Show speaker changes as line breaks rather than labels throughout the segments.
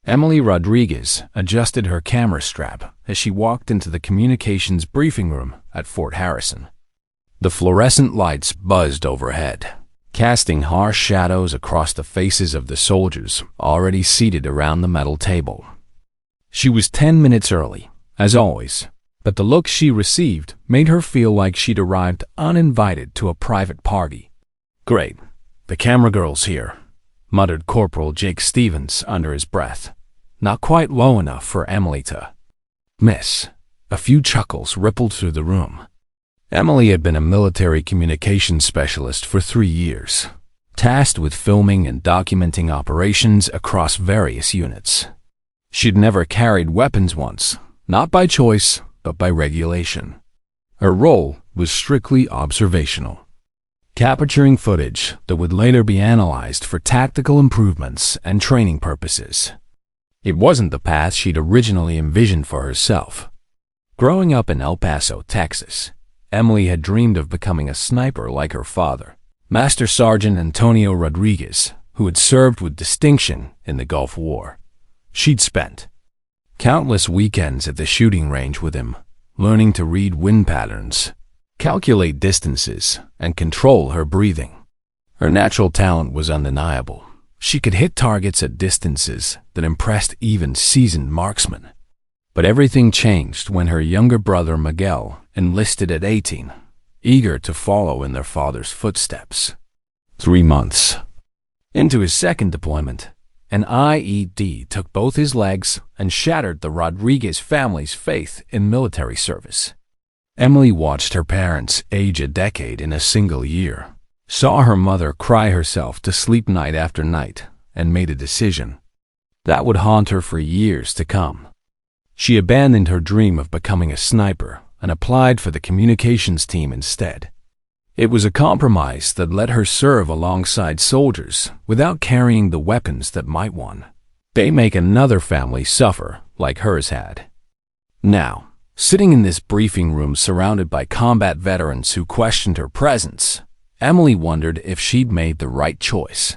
Emily Rodriguez adjusted her camera strap as she walked into the communications briefing room at Fort Harrison. The fluorescent lights buzzed overhead, casting harsh shadows across the faces of the soldiers already seated around the metal table. She was 10 minutes early, as always, but the look she received made her feel like she'd arrived uninvited to a private party. "Great, the camera girl's here," muttered Corporal Jake Stevens under his breath, not quite low enough for Emily to miss. A few chuckles rippled through the room. Emily had been a military communications specialist for 3 years, tasked with filming and documenting operations across various units. She'd never carried weapons once, not by choice, but by regulation. Her role was strictly observational, capturing footage that would later be analyzed for tactical improvements and training purposes. It wasn't the path she'd originally envisioned for herself. Growing up in El Paso, Texas, Emily had dreamed of becoming a sniper like her father, Master Sergeant Antonio Rodriguez, who had served with distinction in the Gulf War. She'd spent countless weekends at the shooting range with him, learning to read wind patterns, calculate distances, and control her breathing. Her natural talent was undeniable. She could hit targets at distances that impressed even seasoned marksmen. But everything changed when her younger brother Miguel enlisted at 18, eager to follow in their father's footsteps. 3 months into his second deployment, an IED took both his legs and shattered the Rodriguez family's faith in military service. Emily watched her parents age a decade in a single year, saw her mother cry herself to sleep night after night, and made a decision that would haunt her for years to come. She abandoned her dream of becoming a sniper and applied for the communications team instead. It was a compromise that let her serve alongside soldiers without carrying the weapons that might one day make another family suffer like hers had. Now, sitting in this briefing room surrounded by combat veterans who questioned her presence, Emily wondered if she'd made the right choice.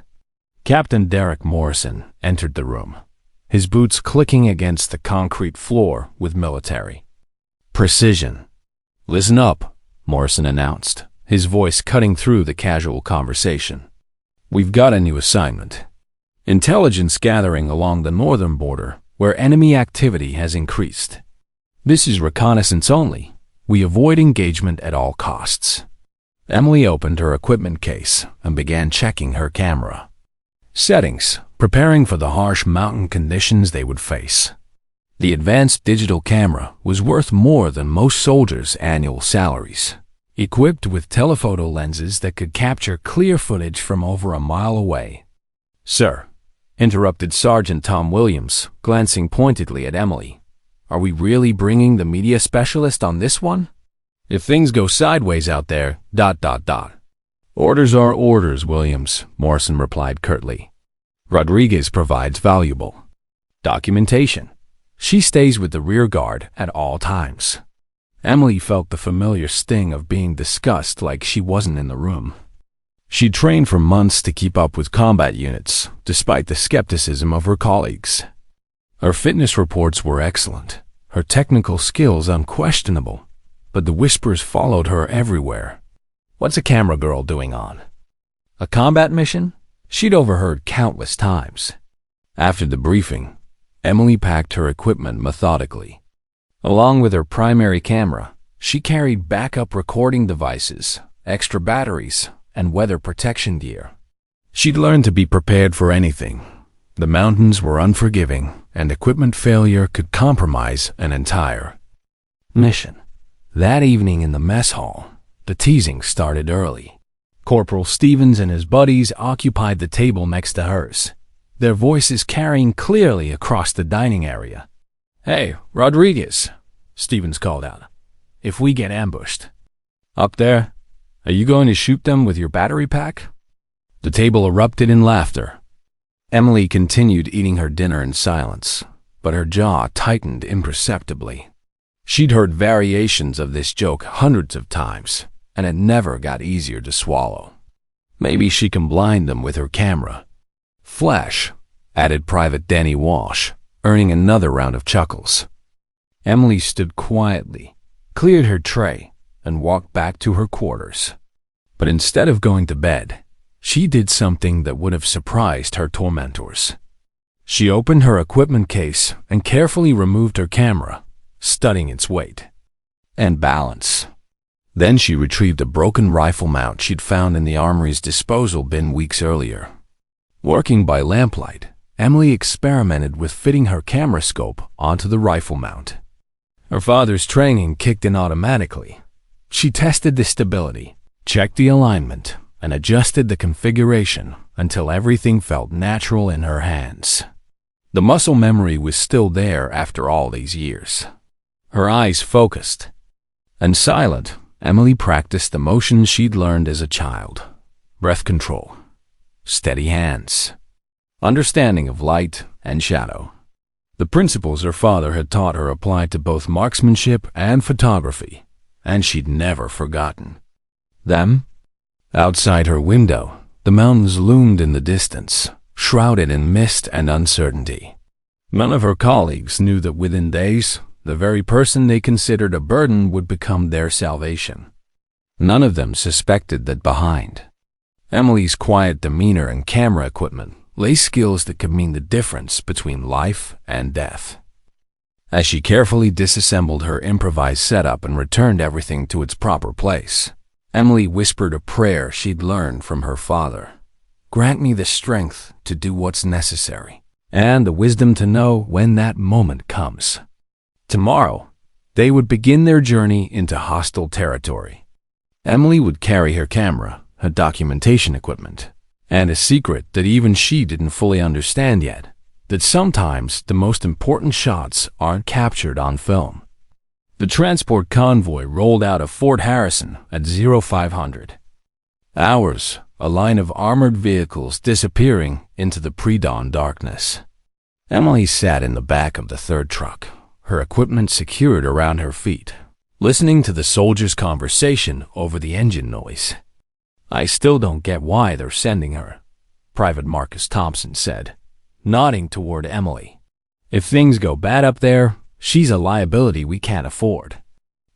Captain Derek Morrison entered the room, his boots clicking against the concrete floor with military precision. "Listen up," Morrison announced, his voice cutting through the casual conversation. "We've got a new assignment. Intelligence gathering along the northern border, where enemy activity has increased. This is reconnaissance only. We avoid engagement at all costs." Emily opened her equipment case and began checking her camera settings, preparing for the harsh mountain conditions they would face. The advanced digital camera was worth more than most soldiers' annual salaries, equipped with telephoto lenses that could capture clear footage from over a mile away. "Sir," interrupted Sergeant Tom Williams, glancing pointedly at Emily, "are we really bringing the media specialist on this one? If things go sideways out there, ... "Orders are orders, Williams," Morrison replied curtly. "Rodriguez provides valuable documentation. She stays with the rear guard at all times." Emily felt the familiar sting of being discussed like she wasn't in the room. She'd trained for months to keep up with combat units, despite the skepticism of her colleagues. Her fitness reports were excellent, her technical skills unquestionable, but the whispers followed her everywhere. What's a camera girl doing on a combat mission? She'd overheard countless times. After the briefing, Emily packed her equipment methodically. Along with her primary camera, she carried backup recording devices, extra batteries, and weather protection gear. She'd learned to be prepared for anything. The mountains were unforgiving, and equipment failure could compromise an entire mission. That evening in the mess hall, the teasing started early. Corporal Stevens and his buddies occupied the table next to hers, their voices carrying clearly across the dining area. "Hey, Rodriguez," Stevens called out, "if we get ambushed up there, are you going to shoot them with your battery pack?" The table erupted in laughter. Emily continued eating her dinner in silence, but her jaw tightened imperceptibly. She'd heard variations of this joke hundreds of times, and it never got easier to swallow. Maybe she combined them with her camera. "Flash," added Private Danny Walsh, earning another round of chuckles. Emily stood quietly, cleared her tray, and walked back to her quarters. But instead of going to bed, she did something that would have surprised her tormentors. She opened her equipment case and carefully removed her camera, studying its weight and balance. Then she retrieved a broken rifle mount she'd found in the armory's disposal bin weeks earlier. Working by lamplight, Emily experimented with fitting her camera scope onto the rifle mount. Her father's training kicked in automatically. She tested the stability, checked the alignment, and adjusted the configuration until everything felt natural in her hands. The muscle memory was still there after all these years. Her eyes focused. And silent, Emily practiced the motions she'd learned as a child. Breath control, steady hands, understanding of light and shadow. The principles her father had taught her applied to both marksmanship and photography, and she'd never forgotten them. Outside her window, the mountains loomed in the distance, shrouded in mist and uncertainty. None of her colleagues knew that within days, the very person they considered a burden would become their salvation. None of them suspected that behind Emily's quiet demeanor and camera equipment lay skills that could mean the difference between life and death. As she carefully disassembled her improvised setup and returned everything to its proper place, Emily whispered a prayer she'd learned from her father. Grant me the strength to do what's necessary, and the wisdom to know when that moment comes. Tomorrow, they would begin their journey into hostile territory. Emily would carry her camera, her documentation equipment, and a secret that even she didn't fully understand yet, that sometimes the most important shots aren't captured on film. The transport convoy rolled out of Fort Harrison at 0500. Hours, a line of armored vehicles disappearing into the pre-dawn darkness. Emily sat in the back of the third truck, her equipment secured around her feet, listening to the soldiers' conversation over the engine noise. I still don't get why they're sending her, Private Marcus Thompson said, nodding toward Emily. If things go bad up there, she's a liability we can't afford.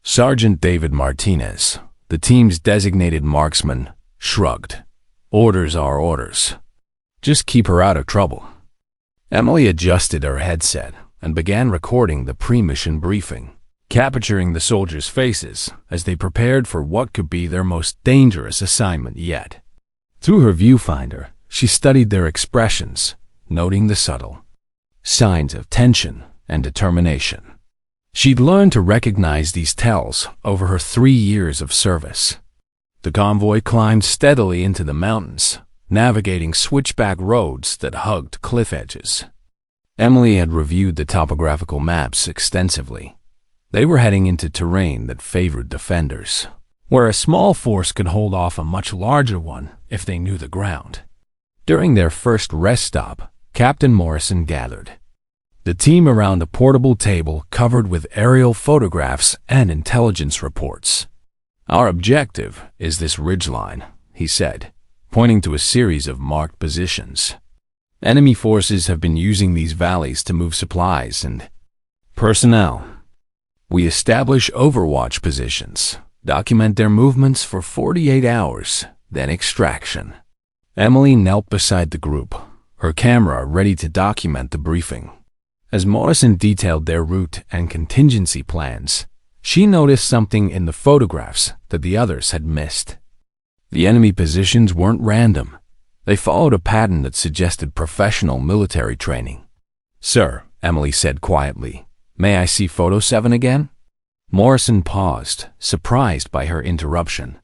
Sergeant David Martinez, the team's designated marksman, shrugged. Orders are orders. Just keep her out of trouble. Emily adjusted her headset and began recording the pre-mission briefing, capturing the soldiers' faces as they prepared for what could be their most dangerous assignment yet. Through her viewfinder, she studied their expressions, noting the subtle signs of tension and determination. She'd learned to recognize these tells over her 3 years of service. The convoy climbed steadily into the mountains, navigating switchback roads that hugged cliff edges. Emily had reviewed the topographical maps extensively. They were heading into terrain that favored defenders, where a small force could hold off a much larger one if they knew the ground. During their first rest stop, Captain Morrison gathered the team around a portable table covered with aerial photographs and intelligence reports. Our objective is this ridgeline, he said, pointing to a series of marked positions. Enemy forces have been using these valleys to move supplies and personnel. We establish overwatch positions, document their movements for 48 hours, then extraction. Emily knelt beside the group, her camera ready to document the briefing. As Morrison detailed their route and contingency plans, she noticed something in the photographs that the others had missed. The enemy positions weren't random. They followed a pattern that suggested professional military training. Sir, Emily said quietly, may I see Photo 7 again? Morrison paused, surprised by her interruption.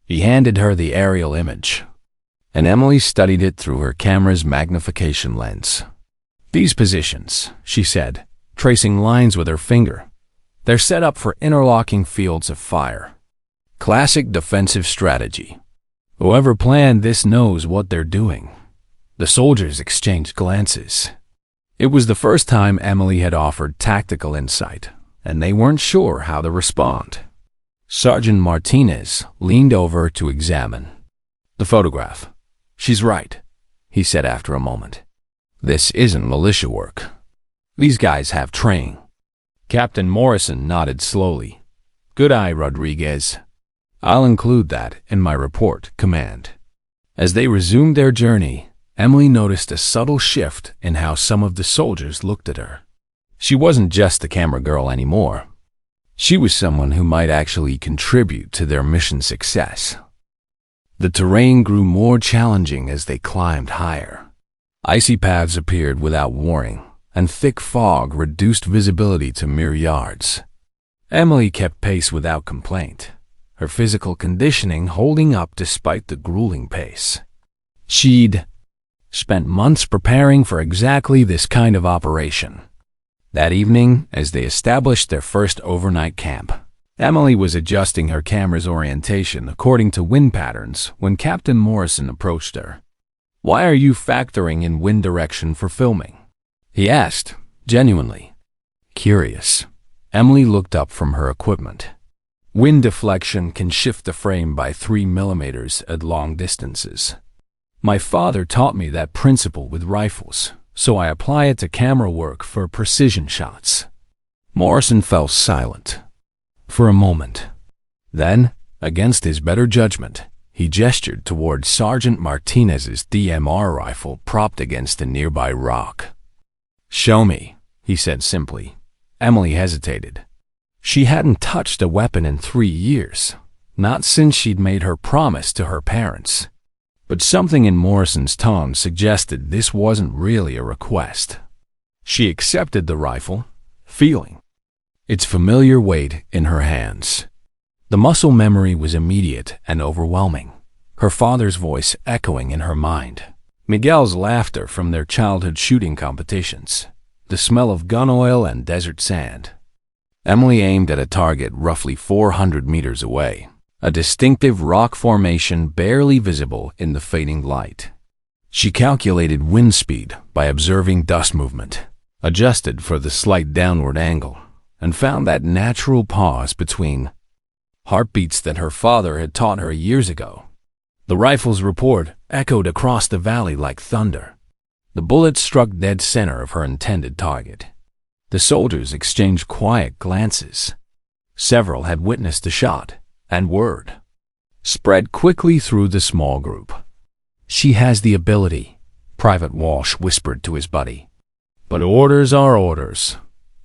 He handed her the aerial image, and Emily studied it through her camera's magnification lens. These positions, she said, tracing lines with her finger, they're set up for interlocking fields of fire. Classic defensive strategy. Whoever planned this knows what they're doing. The soldiers exchanged glances. It was the first time Emily had offered tactical insight, and they weren't sure how to respond. Sergeant Martinez leaned over to examine the photograph. She's right, he said after a moment. This isn't militia work. These guys have training. Captain Morrison nodded slowly. Good eye, Rodriguez. I'll include that in my report, Command. As they resumed their journey, Emily noticed a subtle shift in how some of the soldiers looked at her. She wasn't just the camera girl anymore. She was someone who might actually contribute to their mission success. The terrain grew more challenging as they climbed higher. Icy paths appeared without warning, and thick fog reduced visibility to mere yards. Emily kept pace without complaint, her physical conditioning holding up despite the grueling pace. She'd spent months preparing for exactly this kind of operation. That evening, as they established their first overnight camp, Emily was adjusting her camera's orientation according to wind patterns when Captain Morrison approached her. "Why are you factoring in wind direction for filming?" he asked, genuinely curious. Emily looked up from her equipment. Wind deflection can shift the frame by 3 millimeters at long distances. My father taught me that principle with rifles, so I apply it to camera work for precision shots. Morrison fell silent for a moment. Then, against his better judgment, he gestured toward Sergeant Martinez's DMR rifle propped against a nearby rock. "Show me," he said simply. Emily hesitated. She hadn't touched a weapon in 3 years, not since she'd made her promise to her parents. But something in Morrison's tone suggested this wasn't really a request. She accepted the rifle, feeling its familiar weight in her hands. The muscle memory was immediate and overwhelming, her father's voice echoing in her mind. Miguel's laughter from their childhood shooting competitions, the smell of gun oil and desert sand. Emily aimed at a target roughly 400 meters away, a distinctive rock formation barely visible in the fading light. She calculated wind speed by observing dust movement, adjusted for the slight downward angle, and found that natural pause between heartbeats that her father had taught her years ago. The rifle's report echoed across the valley like thunder. The bullet struck dead center of her intended target. The soldiers exchanged quiet glances. Several had witnessed the shot, and word spread quickly through the small group. "She has the ability," Private Walsh whispered to his buddy. "But orders are orders,"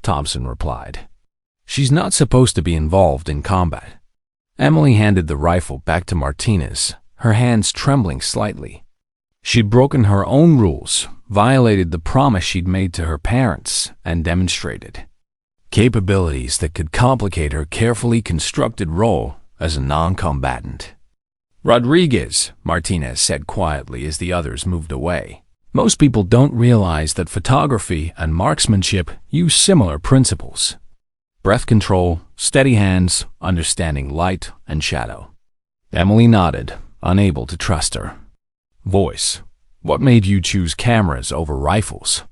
Thompson replied. "She's not supposed to be involved in combat." Emily handed the rifle back to Martinez, her hands trembling slightly. She'd broken her own rules, violated the promise she'd made to her parents, and demonstrated capabilities that could complicate her carefully constructed role as a non-combatant. "Rodriguez," Martinez said quietly as the others moved away. "Most people don't realize that photography and marksmanship use similar principles. Breath control, steady hands, understanding light and shadow." Emily nodded, unable to trust her. Voice: "What made you choose cameras over rifles?"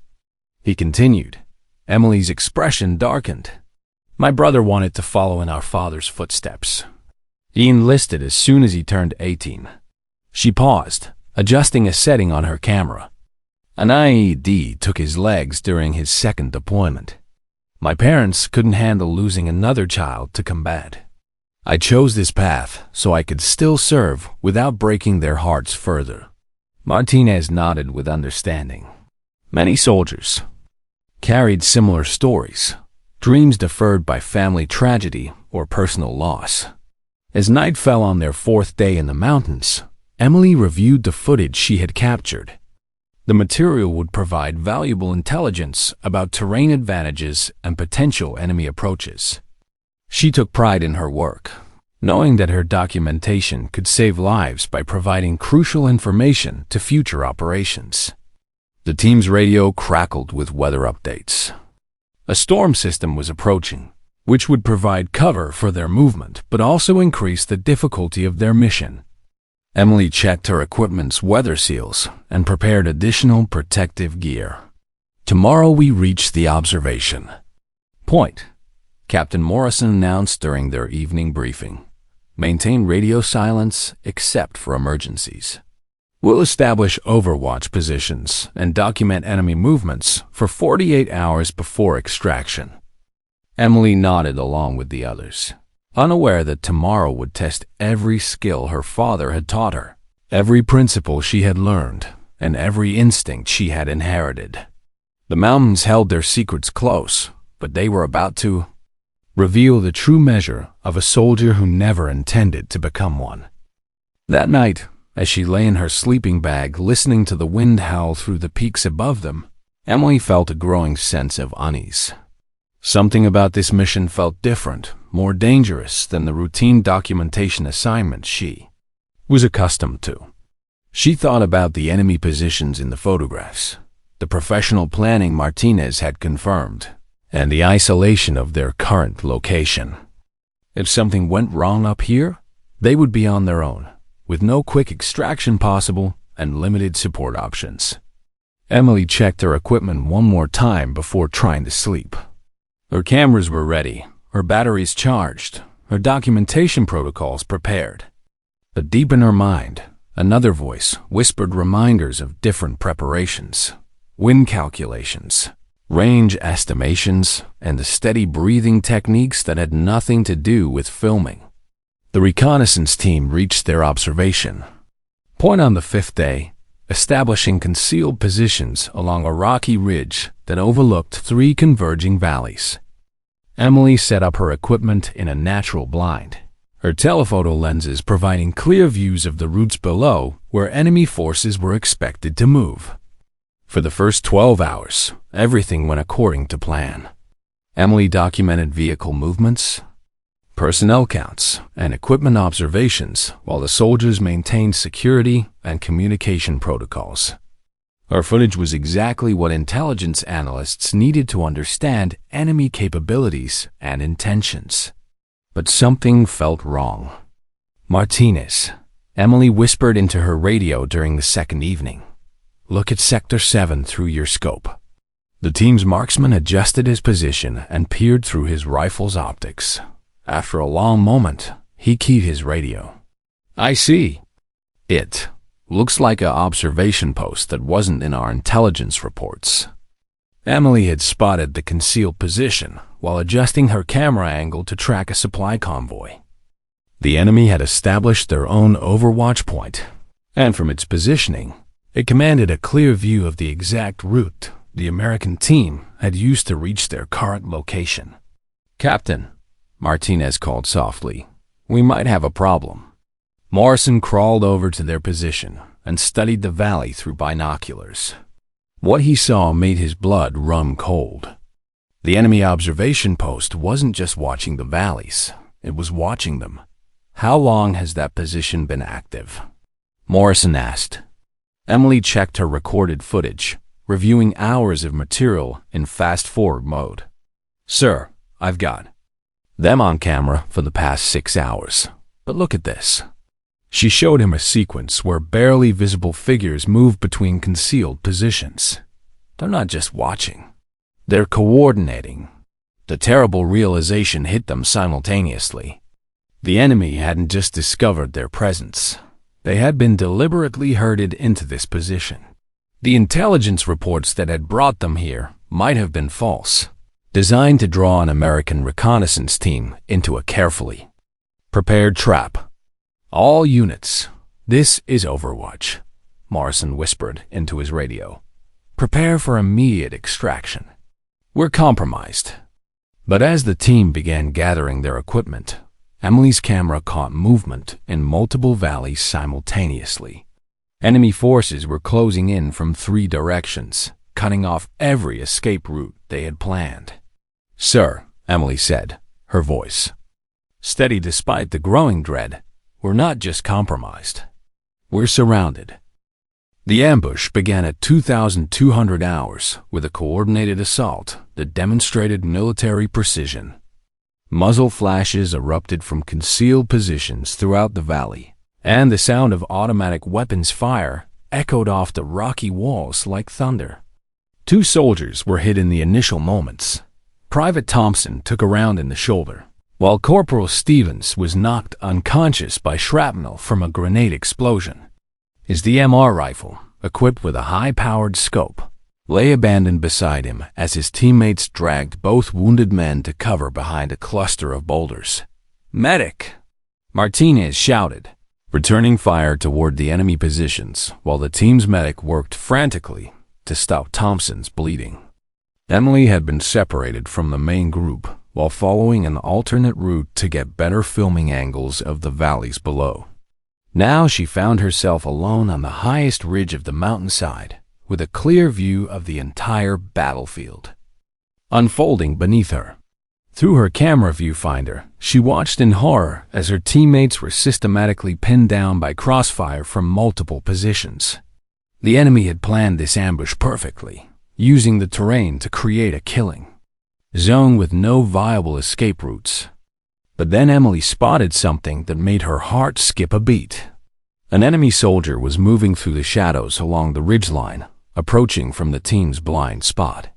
He continued. Emily's expression darkened. "My brother wanted to follow in our father's footsteps. He enlisted as soon as he turned 18. She paused, adjusting a setting on her camera. An IED took his legs during his second deployment. My parents couldn't handle losing another child to combat. I chose this path so I could still serve without breaking their hearts further." Martinez nodded with understanding. Many soldiers carried similar stories, dreams deferred by family tragedy or personal loss. As night fell on their 4th day in the mountains, Emily reviewed the footage she had captured. The material would provide valuable intelligence about terrain advantages and potential enemy approaches. She took pride in her work, knowing that her documentation could save lives by providing crucial information to future operations. The team's radio crackled with weather updates. A storm system was approaching, which would provide cover for their movement but also increase the difficulty of their mission. Emily checked her equipment's weather seals and prepared additional protective gear. "Tomorrow we reach the observation point," Captain Morrison announced during their evening briefing. "Maintain radio silence except for emergencies." We'll establish overwatch positions and document enemy movements for 48 hours before extraction." Emily nodded along with the others, unaware that tomorrow would test every skill her father had taught her, every principle she had learned, and every instinct she had inherited. The mountains held their secrets close, but they were about to reveal the true measure of a soldier who never intended to become one. That night, as she lay in her sleeping bag listening to the wind howl through the peaks above them, Emily felt a growing sense of unease. Something about this mission felt different, more dangerous than the routine documentation assignments she was accustomed to. She thought about the enemy positions in the photographs, the professional planning Martinez had confirmed, and the isolation of their current location. If something went wrong up here, they would be on their own, with no quick extraction possible and limited support options. Emily checked her equipment one more time before trying to sleep. Her cameras were ready, her batteries charged, her documentation protocols prepared. But deep in her mind, another voice whispered reminders of different preparations, wind calculations, range estimations, and the steady breathing techniques that had nothing to do with filming. The reconnaissance team reached their observation point on the 5th day, establishing concealed positions along a rocky ridge that overlooked 3 converging valleys. Emily set up her equipment in a natural blind, her telephoto lenses providing clear views of the routes below where enemy forces were expected to move. For the first 12 hours, everything went according to plan. Emily documented vehicle movements, personnel counts, and equipment observations while the soldiers maintained security and communication protocols. Her footage was exactly what intelligence analysts needed to understand enemy capabilities and intentions. But something felt wrong. "Martinez," Emily whispered into her radio during the second evening. "Look at Sector 7 through your scope." The team's marksman adjusted his position and peered through his rifle's optics. After a long moment, he keyed his radio. "I see. It looks like an observation post that wasn't in our intelligence reports." Emily had spotted the concealed position while adjusting her camera angle to track a supply convoy. The enemy had established their own overwatch point, and from its positioning, it commanded a clear view of the exact route the American team had used to reach their current location. "Captain," Martinez called softly, "we might have a problem." Morrison crawled over to their position and studied the valley through binoculars. What he saw made his blood run cold. The enemy observation post wasn't just watching the valleys, it was watching them. "How long has that position been active?" Morrison asked. Emily checked her recorded footage, reviewing hours of material in fast-forward mode. "Sir, I've got them on camera for the past 6 hours. But look at this." She showed him a sequence where barely visible figures move between concealed positions. They're not just watching. They're coordinating. The terrible realization hit them simultaneously. The enemy hadn't just discovered their presence. They had been deliberately herded into this position. The intelligence reports that had brought them here might have been false, designed to draw an American reconnaissance team into a carefully prepared trap. "All units, this is Overwatch," Morrison whispered into his radio. "Prepare for immediate extraction. We're compromised." But as the team began gathering their equipment, Emily's camera caught movement in multiple valleys simultaneously. Enemy forces were closing in from 3 directions, cutting off every escape route they had planned. "Sir," Emily said, her voice steady despite the growing dread, "we're not just compromised. We're surrounded." The ambush began at 2,200 hours with a coordinated assault that demonstrated military precision. Muzzle flashes erupted from concealed positions throughout the valley, and the sound of automatic weapons fire echoed off the rocky walls like thunder. 2 soldiers were hit in the initial moments. Private Thompson took a round in the shoulder, while Corporal Stevens was knocked unconscious by shrapnel from a grenade explosion. His DMR rifle, equipped with a high-powered scope, lay abandoned beside him as his teammates dragged both wounded men to cover behind a cluster of boulders. "Medic!" Martinez shouted, returning fire toward the enemy positions while the team's medic worked frantically to stop Thompson's bleeding. Emily had been separated from the main group while following an alternate route to get better filming angles of the valleys below. Now she found herself alone on the highest ridge of the mountainside, with a clear view of the entire battlefield unfolding beneath her. Through her camera viewfinder, she watched in horror as her teammates were systematically pinned down by crossfire from multiple positions. The enemy had planned this ambush perfectly, using the terrain to create a killing zone with no viable escape routes. But then Emily spotted something that made her heart skip a beat. An enemy soldier was moving through the shadows along the ridgeline, approaching from the team's blind spot.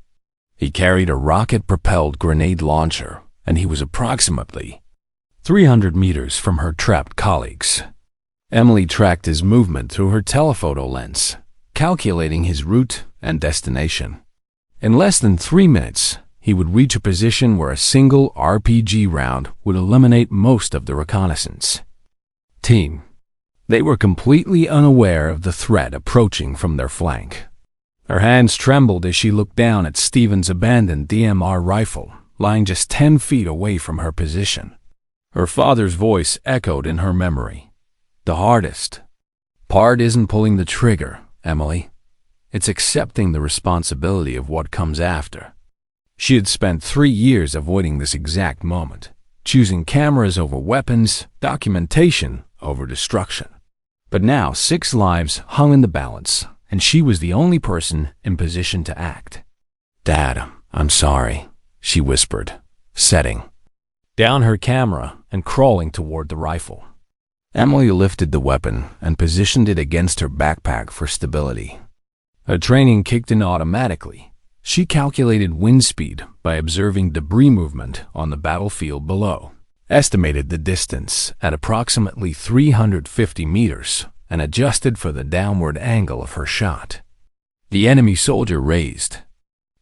He carried a rocket-propelled grenade launcher, and he was approximately 300 meters from her trapped colleagues. Emily tracked his movement through her telephoto lens, calculating his route and destination. In less than 3 minutes, he would reach a position where a single RPG round would eliminate most of the reconnaissance team. They were completely unaware of the threat approaching from their flank. Her hands trembled as she looked down at Stephen's abandoned DMR rifle, lying just 10 feet away from her position. Her father's voice echoed in her memory. "The hardest part isn't pulling the trigger, Emily. It's accepting the responsibility of what comes after." She had spent 3 years avoiding this exact moment, choosing cameras over weapons, documentation over destruction. But now 6 lives hung in the balance, and she was the only person in position to act. "Dad, I'm sorry," she whispered, setting down her camera and crawling toward the rifle. Emily lifted the weapon and positioned it against her backpack for stability. Her training kicked in automatically. She calculated wind speed by observing debris movement on the battlefield below, estimated the distance at approximately 350 meters, and adjusted for the downward angle of her shot. The enemy soldier raised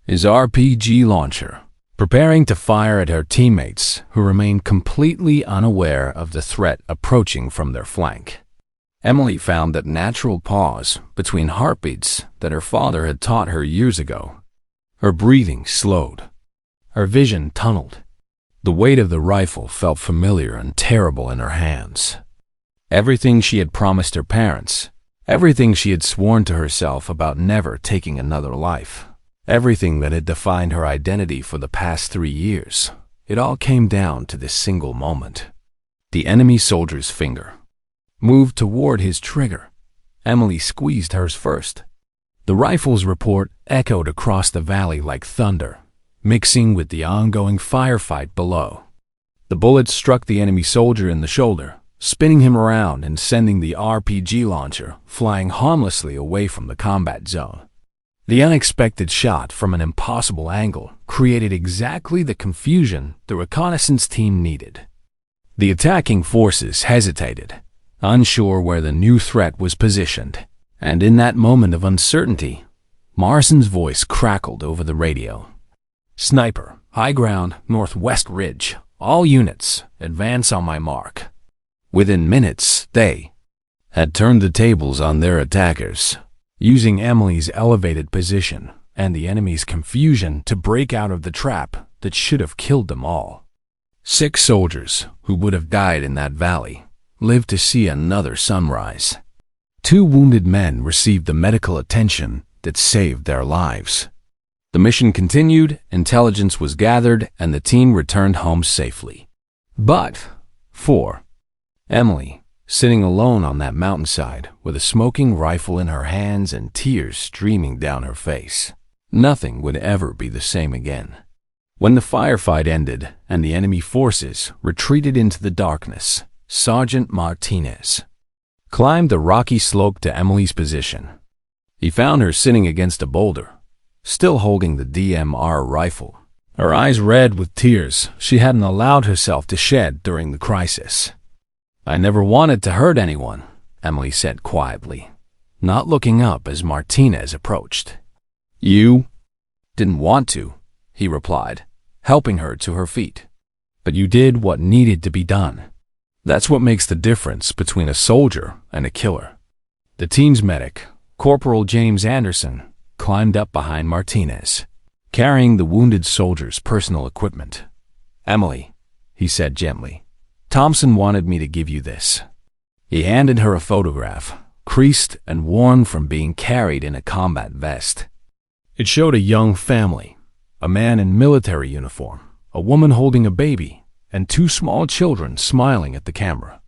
his RPG launcher, preparing to fire at her teammates, who remained completely unaware of the threat approaching from their flank. Emily found that natural pause between heartbeats that her father had taught her years ago. Her breathing slowed. Her vision tunneled. The weight of the rifle felt familiar and terrible in her hands. Everything she had promised her parents, everything she had sworn to herself about never taking another life, everything that had defined her identity for the past 3 years, it all came down to this single moment. The enemy soldier's finger moved toward his trigger. Emily squeezed hers first. The rifle's report echoed across the valley like thunder, mixing with the ongoing firefight below. The bullet struck the enemy soldier in the shoulder, spinning him around and sending the RPG launcher flying harmlessly away from the combat zone. The unexpected shot from an impossible angle created exactly the confusion the reconnaissance team needed. The attacking forces hesitated, unsure where the new threat was positioned. And in that moment of uncertainty, Morrison's voice crackled over the radio. "Sniper, high ground, northwest ridge. All units, advance on my mark." Within minutes, they had turned the tables on their attackers, using Emily's elevated position and the enemy's confusion to break out of the trap that should have killed them all. 6 soldiers who would have died in that valley lived to see another sunrise. 2 wounded men received the medical attention that saved their lives. The mission continued, intelligence was gathered, and the team returned home safely. But for Emily, sitting alone on that mountainside with a smoking rifle in her hands and tears streaming down her face, nothing would ever be the same again. When the firefight ended and the enemy forces retreated into the darkness, Sergeant Martinez climbed the rocky slope to Emily's position. He found her sitting against a boulder, still holding the DMR rifle, her eyes red with tears she hadn't allowed herself to shed during the crisis. "I never wanted to hurt anyone," Emily said quietly. not looking up as Martinez approached. "You didn't want to," he replied, helping her to her feet. "But you did what needed to be done. That's what makes the difference between a soldier and a killer." The team's medic, Corporal James Anderson, climbed up behind Martinez, carrying the wounded soldier's personal equipment. "Emily," he said gently, "Thompson wanted me to give you this." He handed her a photograph, creased and worn from being carried in a combat vest. It showed a young family, a man in military uniform, a woman holding a baby, and two small children smiling at the camera.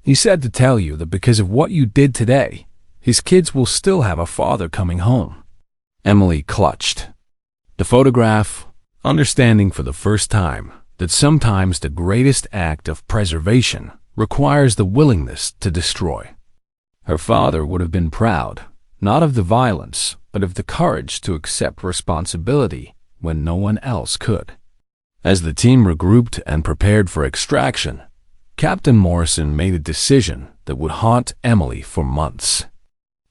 "He said to tell you that because of what you did today, his kids will still have a father coming home." Emily clutched the photograph, understanding for the first time that sometimes the greatest act of preservation requires the willingness to destroy. Her father would have been proud, not of the violence, but of the courage to accept responsibility when no one else could. As the team regrouped and prepared for extraction, Captain Morrison made a decision that would haunt Emily for months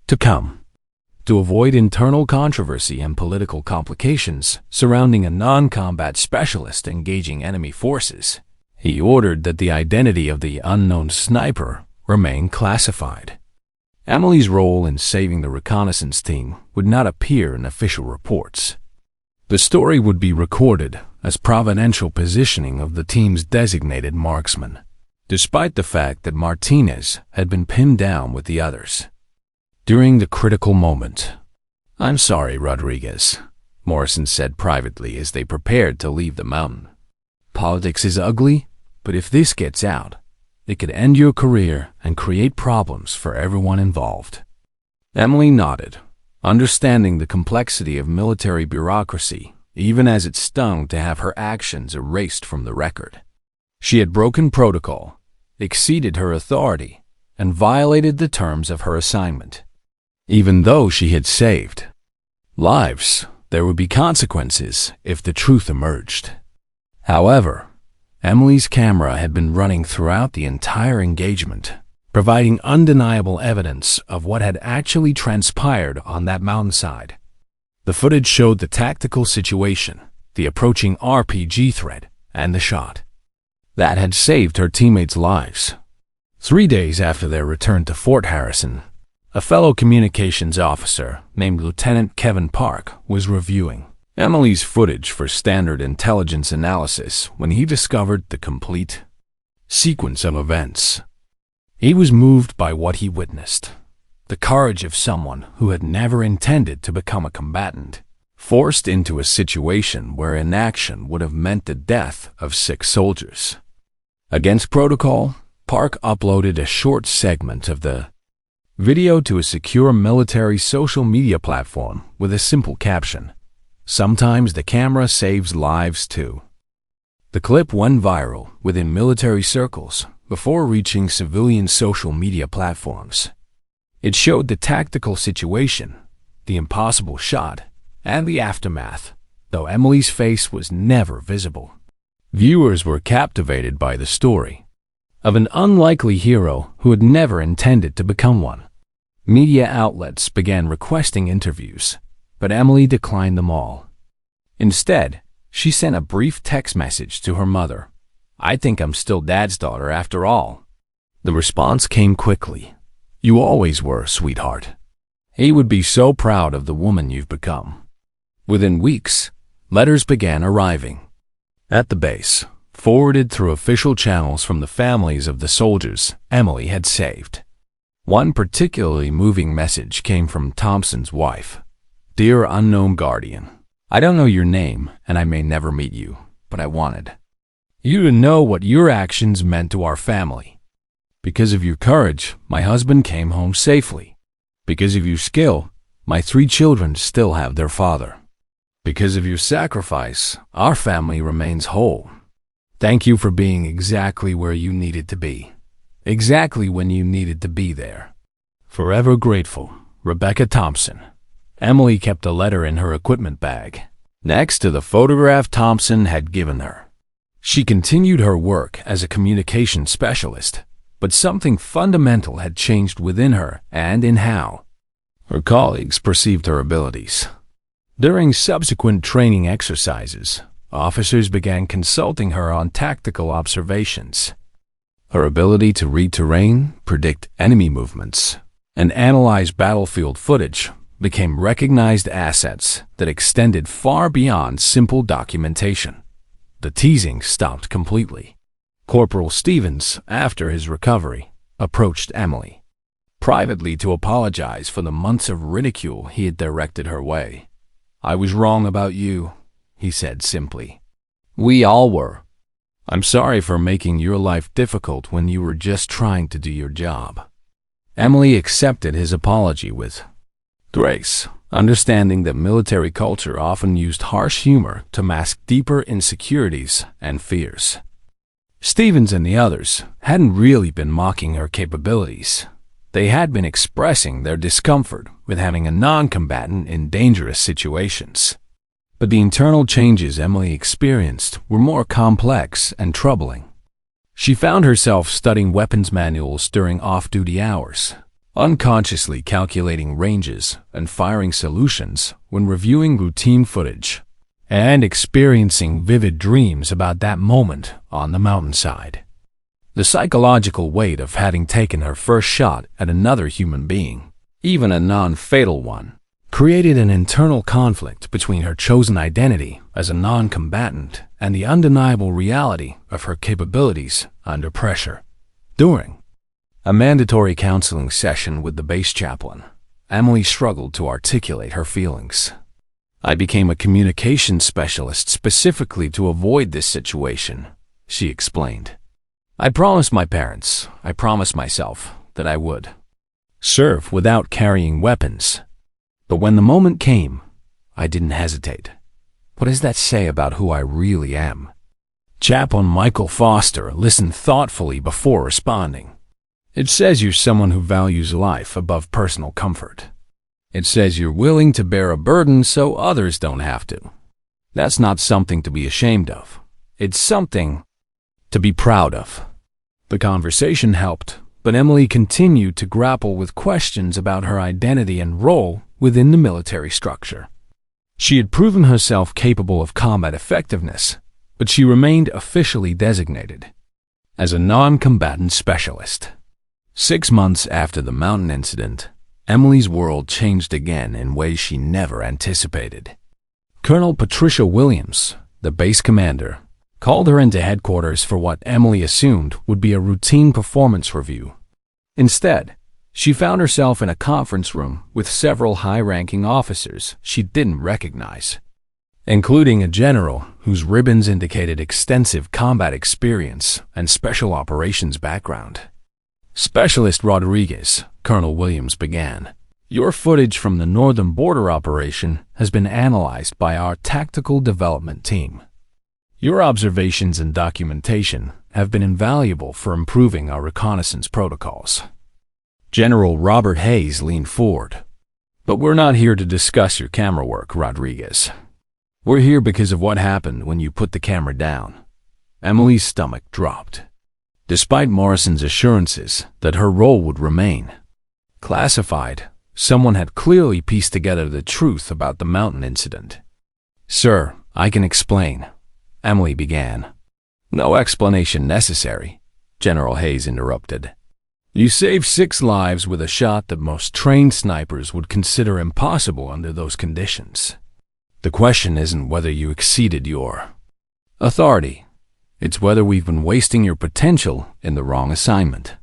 to come. To avoid internal controversy and political complications surrounding a non-combat specialist engaging enemy forces, he ordered that the identity of the unknown sniper remain classified. Emily's role in saving the reconnaissance team would not appear in official reports. The story would be recorded as providential positioning of the team's designated marksman, despite the fact that Martinez had been pinned down with the others. During the critical moment, "I'm sorry, Rodriguez," Morrison said privately as they prepared to leave the mountain. "Politics is ugly, but if this gets out, it could end your career and create problems for everyone involved." Emily nodded, understanding the complexity of military bureaucracy, even as it stung to have her actions erased from the record. She had broken protocol, exceeded her authority, and violated the terms of her assignment. Even though she had saved lives, there would be consequences if the truth emerged. However, Emily's camera had been running throughout the entire engagement, providing undeniable evidence of what had actually transpired on that mountainside. The footage showed the tactical situation, the approaching RPG threat, and the shot that had saved her teammates' lives. 3 days after their return to Fort Harrison, a fellow communications officer named Lieutenant Kevin Park was reviewing Emily's footage for standard intelligence analysis when he discovered the complete sequence of events. He was moved by what he witnessed, the courage of someone who had never intended to become a combatant, forced into a situation where inaction would have meant the death of 6 soldiers. Against protocol, Park uploaded a short segment of the video to a secure military social media platform with a simple caption, "Sometimes the camera saves lives too." The clip went viral within military circles before reaching civilian social media platforms. It showed the tactical situation, the impossible shot, and the aftermath, though Emily's face was never visible. Viewers were captivated by the story of an unlikely hero who had never intended to become one. Media outlets began requesting interviews, but Emily declined them all. Instead, she sent a brief text message to her mother. "I think I'm still Dad's daughter after all." The response came quickly. "You always were, sweetheart. He would be so proud of the woman you've become." Within weeks, letters began arriving at the base, forwarded through official channels from the families of the soldiers Emily had saved. One particularly moving message came from Thompson's wife. "Dear unknown guardian, I don't know your name and I may never meet you, but I wanted you to know what your actions meant to our family. Because of your courage, my husband came home safely. Because of your skill, my 3 children still have their father. Because of your sacrifice, our family remains whole. Thank you for being exactly where you needed to be. Exactly when you needed to be there. Forever grateful, Rebecca Thompson." Emily kept a letter in her equipment bag, next to the photograph Thompson had given her. She continued her work as a communication specialist, but something fundamental had changed within her and in how Her colleagues perceived her abilities. During subsequent training exercises, officers began consulting her on tactical observations. Her ability to read terrain, predict enemy movements, and analyze battlefield footage became recognized assets that extended far beyond simple documentation. The teasing stopped completely. Corporal Stevens, after his recovery, approached Emily privately to apologize for the months of ridicule he had directed her way. "I was wrong about you," he said simply. "We all were. I'm sorry for making your life difficult when you were just trying to do your job." Emily accepted his apology with grace, understanding that military culture often used harsh humor to mask deeper insecurities and fears. Stevens and the others hadn't really been mocking her capabilities. They had been expressing their discomfort with having a non-combatant in dangerous situations. But the internal changes Emily experienced were more complex and troubling. She found herself studying weapons manuals during off-duty hours, unconsciously calculating ranges and firing solutions when reviewing routine footage, and experiencing vivid dreams about that moment on the mountainside. The psychological weight of having taken her first shot at another human being, even a non-fatal one, created an internal conflict between her chosen identity as a non-combatant and the undeniable reality of her capabilities under pressure. During a mandatory counseling session with the base chaplain, Emily struggled to articulate her feelings. "I became a communications specialist specifically to avoid this situation," she explained. "I promised my parents, I promised myself that I would serve without carrying weapons. But when the moment came, I didn't hesitate. What does that say about who I really am?" Chaplain Michael Foster listened thoughtfully before responding. "It says you're someone who values life above personal comfort. It says you're willing to bear a burden so others don't have to. That's not something to be ashamed of. It's something to be proud of." The conversation helped, but Emily continued to grapple with questions about her identity and role within the military structure. She had proven herself capable of combat effectiveness, but she remained officially designated as a non-combatant specialist. 6 months after the mountain incident, Emily's world changed again in ways she never anticipated. Colonel Patricia Williams, the base commander, called her into headquarters for what Emily assumed would be a routine performance review. Instead, she found herself in a conference room with several high-ranking officers she didn't recognize, including a general whose ribbons indicated extensive combat experience and special operations background. "Specialist Rodriguez," Colonel Williams began, "your footage from the northern border operation has been analyzed by our tactical development team. Your observations and documentation have been invaluable for improving our reconnaissance protocols." General Robert Hayes leaned forward. "But we're not here to discuss your camera work, Rodriguez. We're here because of what happened when you put the camera down." Emily's stomach dropped. Despite Morrison's assurances that her role would remain classified, someone had clearly pieced together the truth about the mountain incident. "Sir, I can explain," Emily began. "No explanation necessary," General Hayes interrupted. "You saved 6 lives with a shot that most trained snipers would consider impossible under those conditions. The question isn't whether you exceeded your authority. It's whether we've been wasting your potential in the wrong assignment."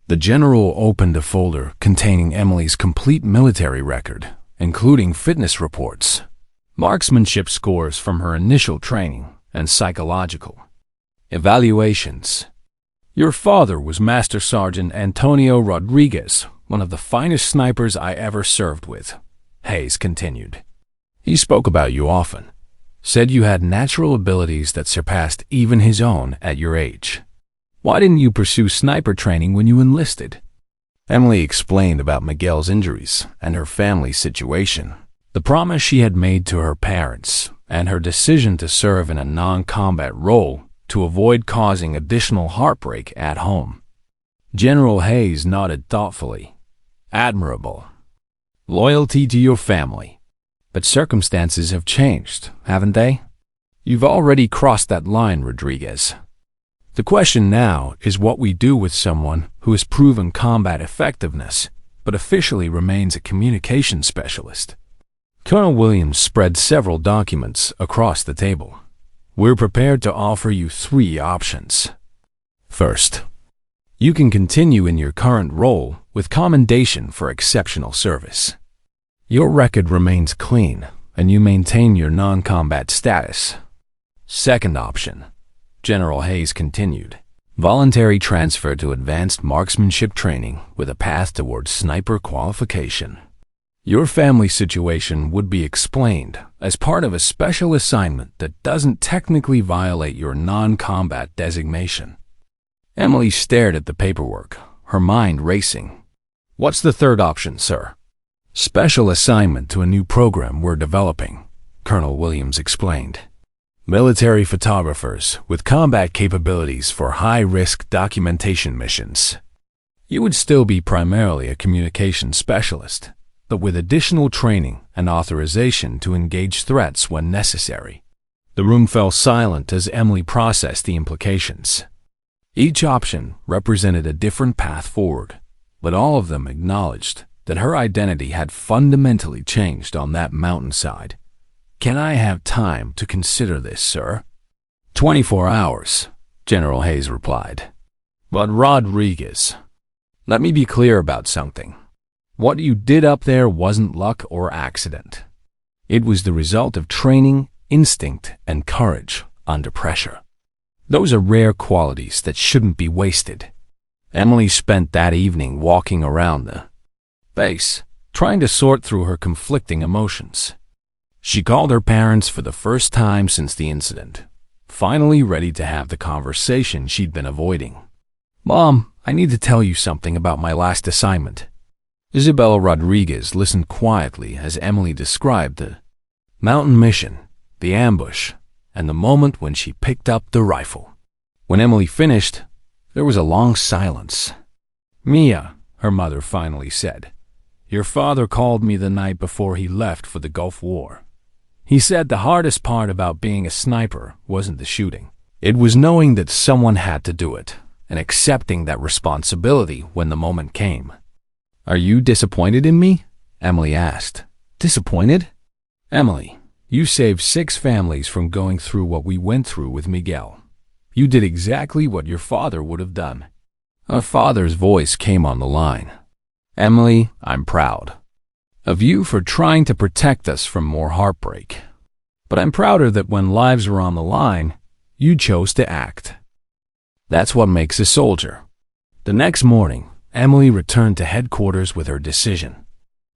The general opened a folder containing Emily's complete military record, including fitness reports, marksmanship scores from her initial training, and psychological evaluations. "Your father was Master Sergeant Antonio Rodriguez, one of the finest snipers I ever served with," Hayes continued. "He spoke about you often, said you had natural abilities that surpassed even his own at your age. Why didn't you pursue sniper training when you enlisted?" Emily explained about Miguel's injuries and her family's situation, the promise she had made to her parents, and her decision to serve in a non-combat role to avoid causing additional heartbreak at home. General Hayes nodded thoughtfully. "Admirable. loyalty to your family. But circumstances have changed, haven't they? You've already crossed that line, Rodriguez. The question now is what we do with someone who has proven combat effectiveness, but officially remains a communication specialist. Colonel Williams spread several documents across the table. We're prepared to offer you 3 options. First, you can continue in your current role with commendation for exceptional service. Your record remains clean, and you maintain your non-combat status. Second option, General Hayes continued, voluntary transfer to advanced marksmanship training with a path towards sniper qualification. Your family situation would be explained as part of a special assignment that doesn't technically violate your non-combat designation. Emily stared at the paperwork, her mind racing. What's the third option, sir? Special assignment to a new program we're developing, Colonel Williams explained. Military photographers with combat capabilities for high-risk documentation missions. You would still be primarily a communications specialist, but with additional training and authorization to engage threats when necessary. The room fell silent as Emily processed the implications. Each option represented a different path forward, but all of them acknowledged that her identity had fundamentally changed on that mountainside. Can I have time to consider this, sir? 24 hours, General Hayes replied. But Rodriguez, let me be clear about something. What you did up there wasn't luck or accident. It was the result of training, instinct, and courage under pressure. Those are rare qualities that shouldn't be wasted. Emily spent that evening walking around the base, trying to sort through her conflicting emotions. She called her parents for the first time since the incident, finally ready to have the conversation she'd been avoiding. Mom, I need to tell you something about my last assignment. Isabella Rodriguez listened quietly as Emily described the mountain mission, the ambush, and the moment when she picked up the rifle. When Emily finished, there was a long silence. Mia, her mother finally said, your father called me the night before he left for the Gulf War. He said the hardest part about being a sniper wasn't the shooting. It was knowing that someone had to do it and accepting that responsibility when the moment came. Are you disappointed in me? Emily asked. Disappointed? Emily, you saved 6 families from going through what we went through with Miguel. You did exactly what your father would have done. Her father's voice came on the line. Emily, I'm proud of you for trying to protect us from more heartbreak. But I'm prouder that when lives were on the line, you chose to act. That's what makes a soldier. The next morning, Emily returned to headquarters with her decision.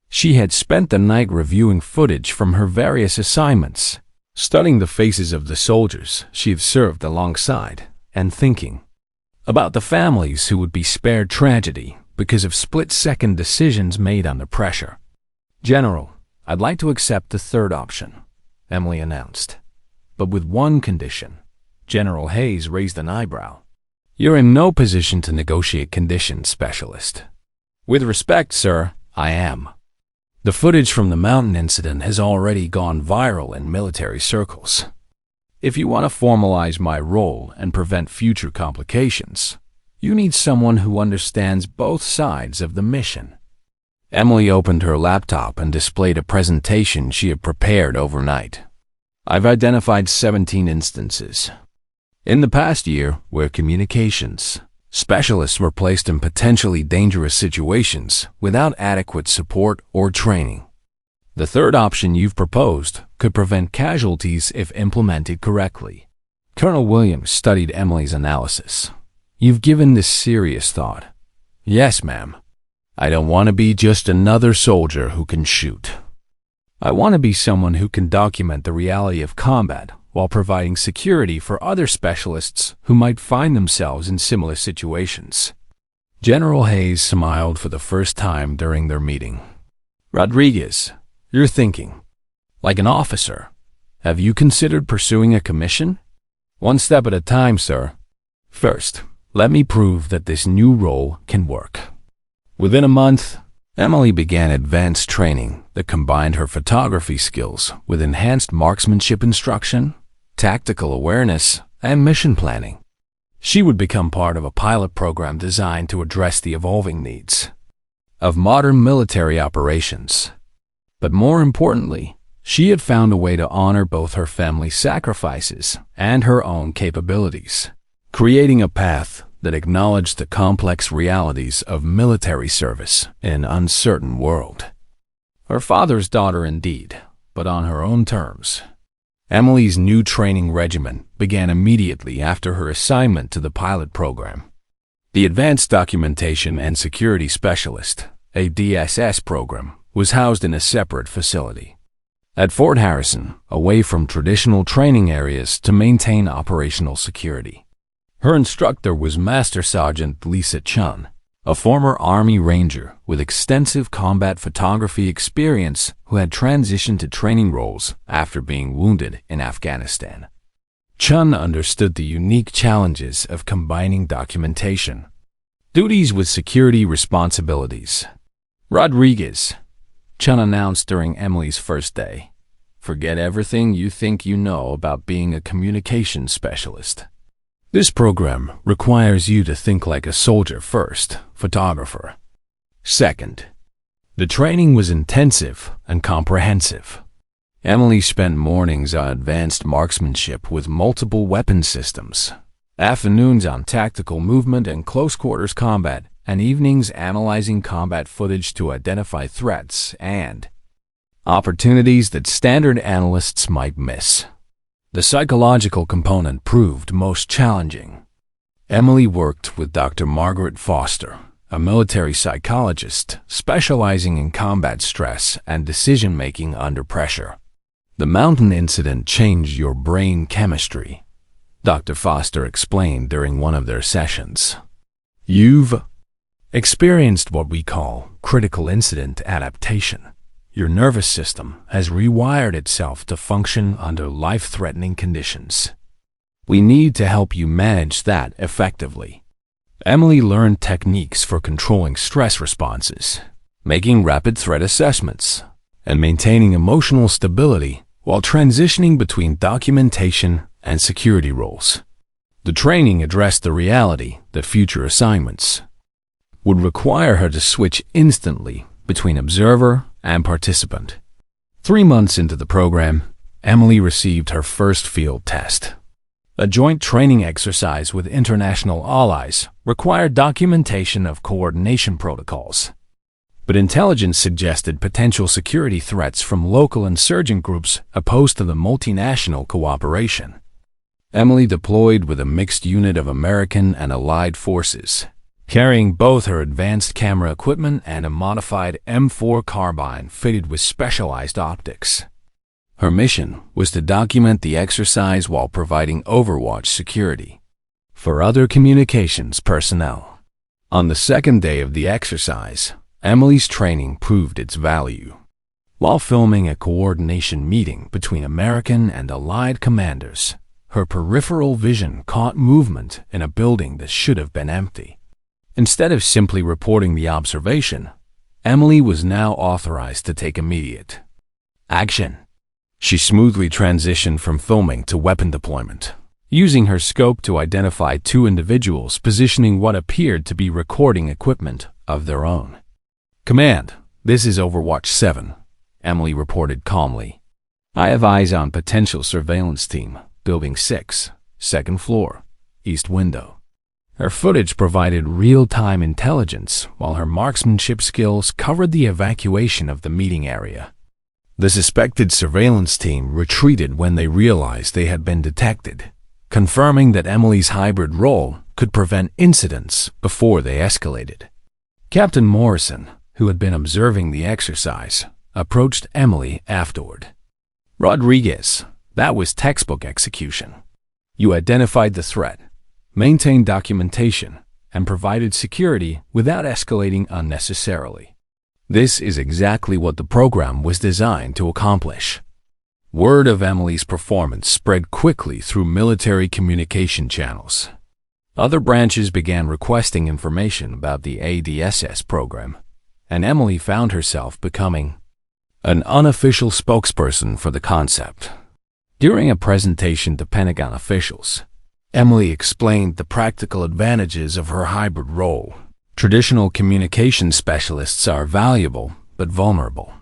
She had spent the night reviewing footage from her various assignments, studying the faces of the soldiers she had served alongside, and thinking about the families who would be spared tragedy because of split-second decisions made under pressure. General, I'd like to accept the third option, Emily announced, but with one condition. General Hayes raised an eyebrow. You're in no position to negotiate conditions, Specialist. With respect, sir, I am. The footage from the mountain incident has already gone viral in military circles. If you want to formalize my role and prevent future complications, you need someone who understands both sides of the mission. Emily opened her laptop and displayed a presentation she had prepared overnight. I've identified 17 instances in the past year where communications specialists were placed in potentially dangerous situations without adequate support or training. The third option you've proposed could prevent casualties if implemented correctly. Colonel Williams studied Emily's analysis. You've given this serious thought. Yes, ma'am. I don't want to be just another soldier who can shoot. I want to be someone who can document the reality of combat while providing security for other specialists who might find themselves in similar situations. General Hayes smiled for the first time during their meeting. Rodriguez, you're thinking like an officer. Have you considered pursuing a commission? One step at a time, sir. First, let me prove that this new role can work. Within a month, Emily began advanced training that combined her photography skills with enhanced marksmanship instruction, tactical awareness, and mission planning. She would become part of a pilot program designed to address the evolving needs of modern military operations. But more importantly, she had found a way to honor both her family's sacrifices and her own capabilities, creating a path that acknowledged the complex realities of military service in an uncertain world. Her father's daughter indeed, but on her own terms. Emily's new training regimen began immediately after her assignment to the pilot program. The Advanced Documentation and Security Specialist, ADSS program, was housed in a separate facility at Fort Harrison, away from traditional training areas to maintain operational security. Her instructor was Master Sergeant Lisa Chun, a former Army Ranger with extensive combat photography experience who had transitioned to training roles after being wounded in Afghanistan. Chun understood the unique challenges of combining documentation duties with security responsibilities. Rodriguez, Chun announced during Emily's first day, "Forget everything you think you know about being a communications specialist. This program requires you to think like a soldier first, photographer second." The training was intensive and comprehensive. Emily spent mornings on advanced marksmanship with multiple weapon systems, afternoons on tactical movement and close-quarters combat, and evenings analyzing combat footage to identify threats and opportunities that standard analysts might miss. The psychological component proved most challenging. Emily worked with Dr. Margaret Foster, a military psychologist specializing in combat stress and decision-making under pressure. "The mountain incident changed your brain chemistry," Dr. Foster explained during one of their sessions. "You've experienced what we call critical incident adaptation. Your nervous system has rewired itself to function under life-threatening conditions. We need to help you manage that effectively." Emily learned techniques for controlling stress responses, making rapid threat assessments, and maintaining emotional stability while transitioning between documentation and security roles. The training addressed the reality that future assignments would require her to switch instantly between observer and participant. 3 months into the program, Emily received her first field test. A joint training exercise with international allies required documentation of coordination protocols. But intelligence suggested potential security threats from local insurgent groups opposed to the multinational cooperation. Emily deployed with a mixed unit of American and Allied forces, carrying both her advanced camera equipment and a modified M4 carbine fitted with specialized optics. Her mission was to document the exercise while providing overwatch security for other communications personnel. On the second day of the exercise, Emily's training proved its value. While filming a coordination meeting between American and Allied commanders, her peripheral vision caught movement in a building that should have been empty. Instead of simply reporting the observation, Emily was now authorized to take immediate action. She smoothly transitioned from filming to weapon deployment, using her scope to identify 2 individuals positioning what appeared to be recording equipment of their own. "Command, this is Overwatch 7, Emily reported calmly. "I have eyes on potential surveillance team, Building 6, 2nd floor, east window." Her footage provided real-time intelligence, while her marksmanship skills covered the evacuation of the meeting area. The suspected surveillance team retreated when they realized they had been detected, confirming that Emily's hybrid role could prevent incidents before they escalated. Captain Morrison, who had been observing the exercise, approached Emily afterward. "Rodriguez, that was textbook execution. You identified the threat, maintained documentation, and provided security without escalating unnecessarily. This is exactly what the program was designed to accomplish." Word of Emily's performance spread quickly through military communication channels. Other branches began requesting information about the ADSS program, and Emily found herself becoming an unofficial spokesperson for the concept. During a presentation to Pentagon officials, Emily explained the practical advantages of her hybrid role. Traditional communication specialists are valuable but vulnerable.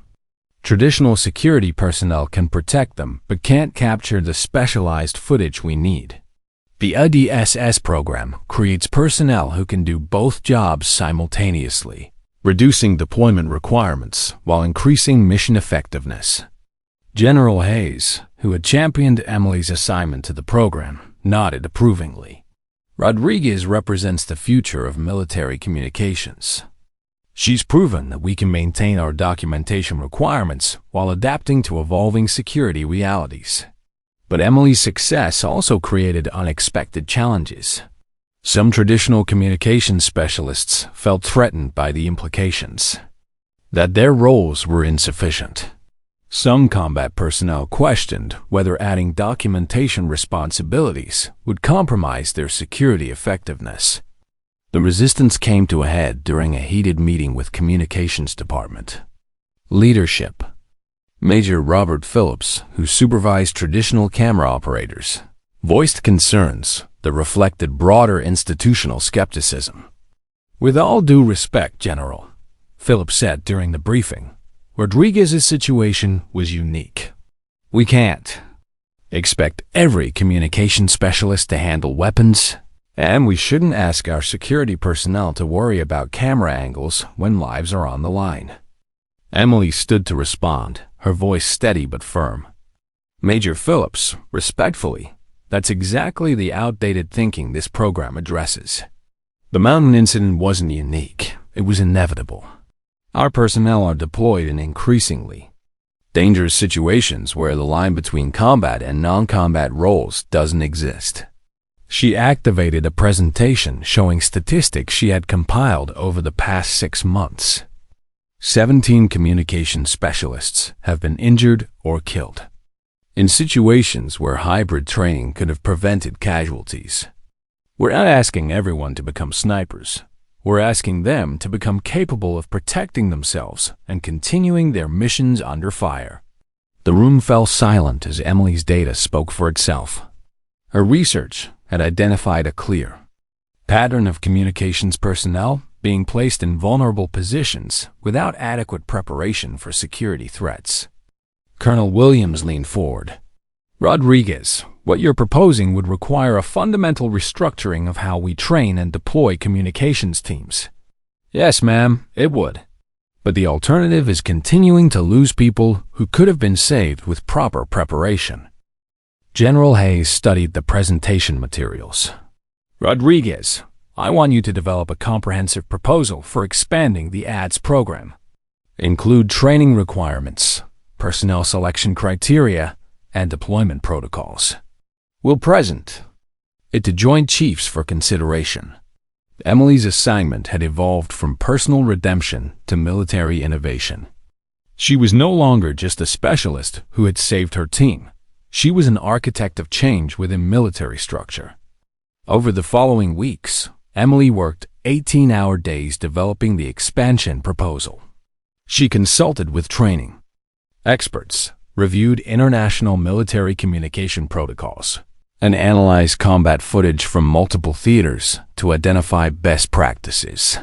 Traditional security personnel can protect them but can't capture the specialized footage we need. The IDSS program creates personnel who can do both jobs simultaneously, reducing deployment requirements while increasing mission effectiveness. General Hayes, who had championed Emily's assignment to the program, nodded approvingly. Rodriguez represents the future of military communications. She's proven that we can maintain our documentation requirements while adapting to evolving security realities. But Emily's success also created unexpected challenges. Some traditional communications specialists felt threatened by the implications that their roles were insufficient. Some combat personnel questioned whether adding documentation responsibilities would compromise their security effectiveness. The resistance came to a head during a heated meeting with Communications Department leadership. Major Robert Phillips, who supervised traditional camera operators, voiced concerns that reflected broader institutional skepticism. "With all due respect, General," Phillips said during the briefing, Rodriguez's situation was unique. "We can't expect every communication specialist to handle weapons, and we shouldn't ask our security personnel to worry about camera angles when lives are on the line." Emily stood to respond, her voice steady but firm. "Major Phillips, respectfully, that's exactly the outdated thinking this program addresses. The mountain incident wasn't unique, it was inevitable. Our personnel are deployed in increasingly dangerous situations where the line between combat and non-combat roles doesn't exist." She activated a presentation showing statistics she had compiled over the past 6 months. 17 communication specialists have been injured or killed in situations where hybrid training could have prevented casualties. We're not asking everyone to become snipers. We're asking them to become capable of protecting themselves and continuing their missions under fire. The room fell silent as Emily's data spoke for itself. Her research had identified a clear pattern of communications personnel being placed in vulnerable positions without adequate preparation for security threats. Colonel Williams leaned forward. "Rodriguez, what you're proposing would require a fundamental restructuring of how we train and deploy communications teams." "Yes, ma'am, it would. But the alternative is continuing to lose people who could have been saved with proper preparation." General Hayes studied the presentation materials. "Rodriguez, I want you to develop a comprehensive proposal for expanding the ADS program. Include training requirements, personnel selection criteria, and deployment protocols. We'll present it to Joint Chiefs for consideration." Emily's assignment had evolved from personal redemption to military innovation. She was no longer just a specialist who had saved her team. She was an architect of change within military structure. Over the following weeks, Emily worked 18-hour days developing the expansion proposal. She consulted with training experts, reviewed international military communication protocols, and analyzed combat footage from multiple theaters to identify best practices.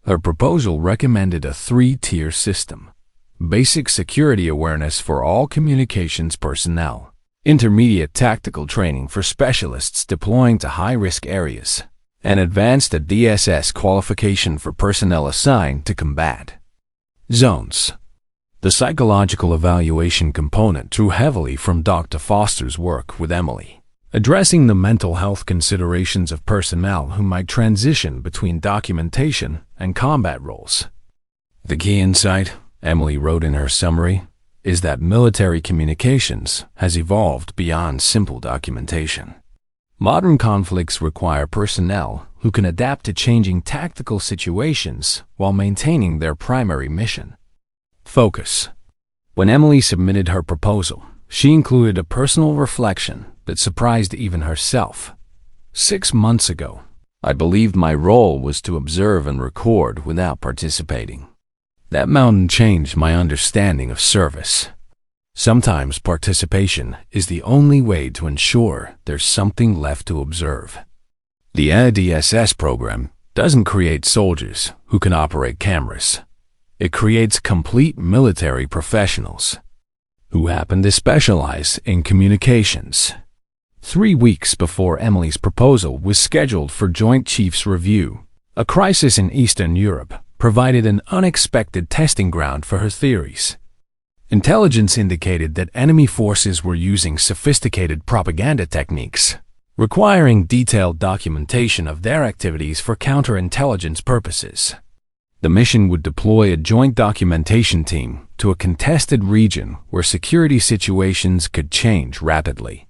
Her proposal recommended a 3-tier system: basic security awareness for all communications personnel, intermediate tactical training for specialists deploying to high-risk areas, and advanced DSS qualification for personnel assigned to combat zones. The psychological evaluation component drew heavily from Dr. Foster's work with Emily, addressing the mental health considerations of personnel who might transition between documentation and combat roles. "The key insight," Emily wrote in her summary, "is that military communications has evolved beyond simple documentation. Modern conflicts require personnel who can adapt to changing tactical situations while maintaining their primary mission." Focus. When Emily submitted her proposal, she included a personal reflection that surprised even herself. 6 months ago, I believed my role was to observe and record without participating. That mountain changed my understanding of service. Sometimes participation is the only way to ensure there's something left to observe. The ADSS program doesn't create soldiers who can operate cameras. It creates complete military professionals who happen to specialize in communications. 3 weeks before Emily's proposal was scheduled for Joint Chiefs review, a crisis in Eastern Europe provided an unexpected testing ground for her theories. Intelligence indicated that enemy forces were using sophisticated propaganda techniques, requiring detailed documentation of their activities for counterintelligence purposes. The mission would deploy a joint documentation team to a contested region where security situations could change rapidly.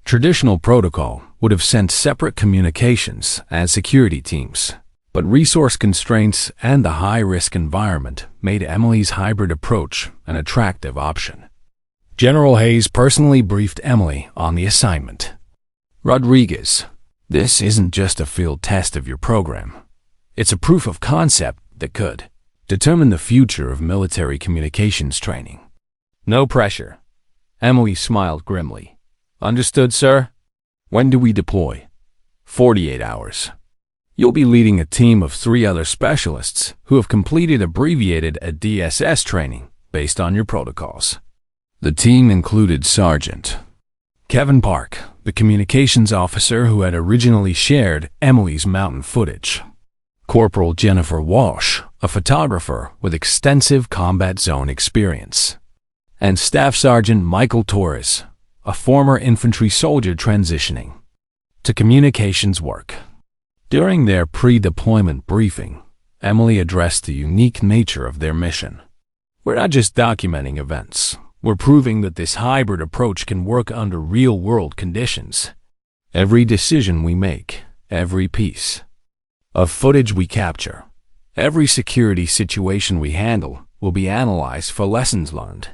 Traditional protocol would have sent separate communications and security teams, but resource constraints and the high-risk environment made Emily's hybrid approach an attractive option. General Hayes personally briefed Emily on the assignment. Rodriguez, this isn't just a field test of your program. It's a proof of concept that could determine the future of military communications training. No pressure. Emily smiled grimly. Understood, sir? When do we deploy? 48 hours. You'll be leading a team of 3 other specialists who have completed abbreviated ADSS training based on your protocols. The team included Sergeant Kevin Park, the communications officer who had originally shared Emily's mountain footage; Corporal Jennifer Walsh, a photographer with extensive combat zone experience; and Staff Sergeant Michael Torres, a former infantry soldier transitioning to communications work. During their pre-deployment briefing, Emily addressed the unique nature of their mission. We're not just documenting events. We're proving that this hybrid approach can work under real-world conditions. Every decision we make, every piece of footage we capture, every security situation we handle will be analyzed for lessons learned.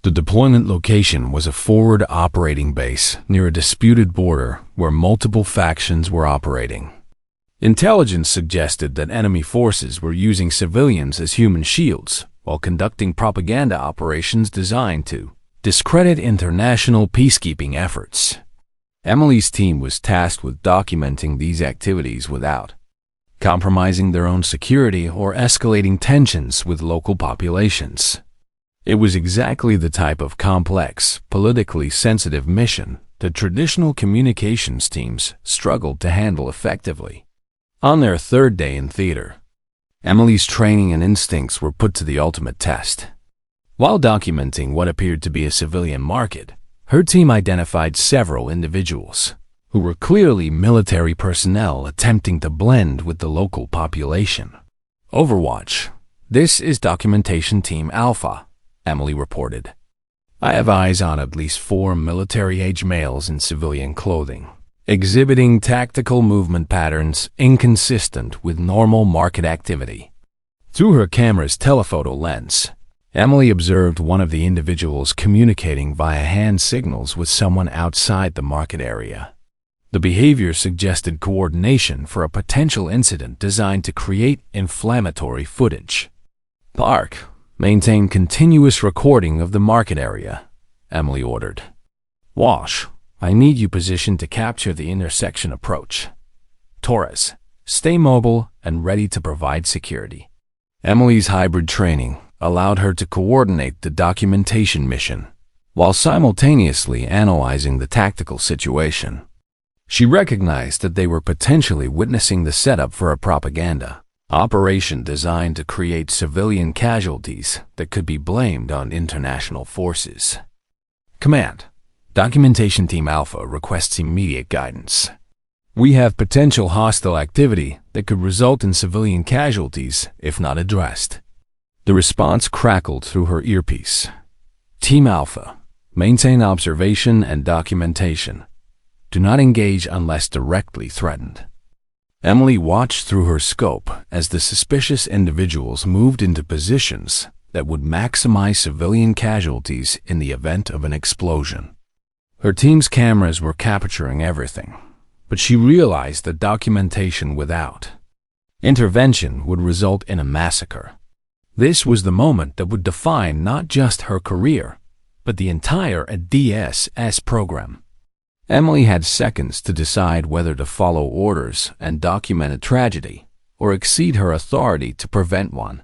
The deployment location was a forward operating base near a disputed border where multiple factions were operating. Intelligence suggested that enemy forces were using civilians as human shields while conducting propaganda operations designed to discredit international peacekeeping efforts. Emily's team was tasked with documenting these activities without compromising their own security or escalating tensions with local populations. It was exactly the type of complex, politically sensitive mission that traditional communications teams struggled to handle effectively. On their 3rd day in theater, Emily's training and instincts were put to the ultimate test. While documenting what appeared to be a civilian market, her team identified several individuals who were clearly military personnel attempting to blend with the local population. Overwatch. This is Documentation Team Alpha, Emily reported. I have eyes on at least 4 military-age males in civilian clothing, exhibiting tactical movement patterns inconsistent with normal market activity. Through her camera's telephoto lens, Emily observed one of the individuals communicating via hand signals with someone outside the market area. The behavior suggested coordination for a potential incident designed to create inflammatory footage. Park, maintain continuous recording of the market area, Emily ordered. Walsh, I need you positioned to capture the intersection approach. Torres, stay mobile and ready to provide security. Emily's hybrid training allowed her to coordinate the documentation mission while simultaneously analyzing the tactical situation. She recognized that they were potentially witnessing the setup for a propaganda operation designed to create civilian casualties that could be blamed on international forces. Command. Documentation Team Alpha requests immediate guidance. We have potential hostile activity that could result in civilian casualties if not addressed. The response crackled through her earpiece. Team Alpha, maintain observation and documentation. Do not engage unless directly threatened. Emily watched through her scope as the suspicious individuals moved into positions that would maximize civilian casualties in the event of an explosion. Her team's cameras were capturing everything, but she realized that documentation without intervention would result in a massacre. This was the moment that would define not just her career, but the entire DSS program. Emily had seconds to decide whether to follow orders and document a tragedy, or exceed her authority to prevent one.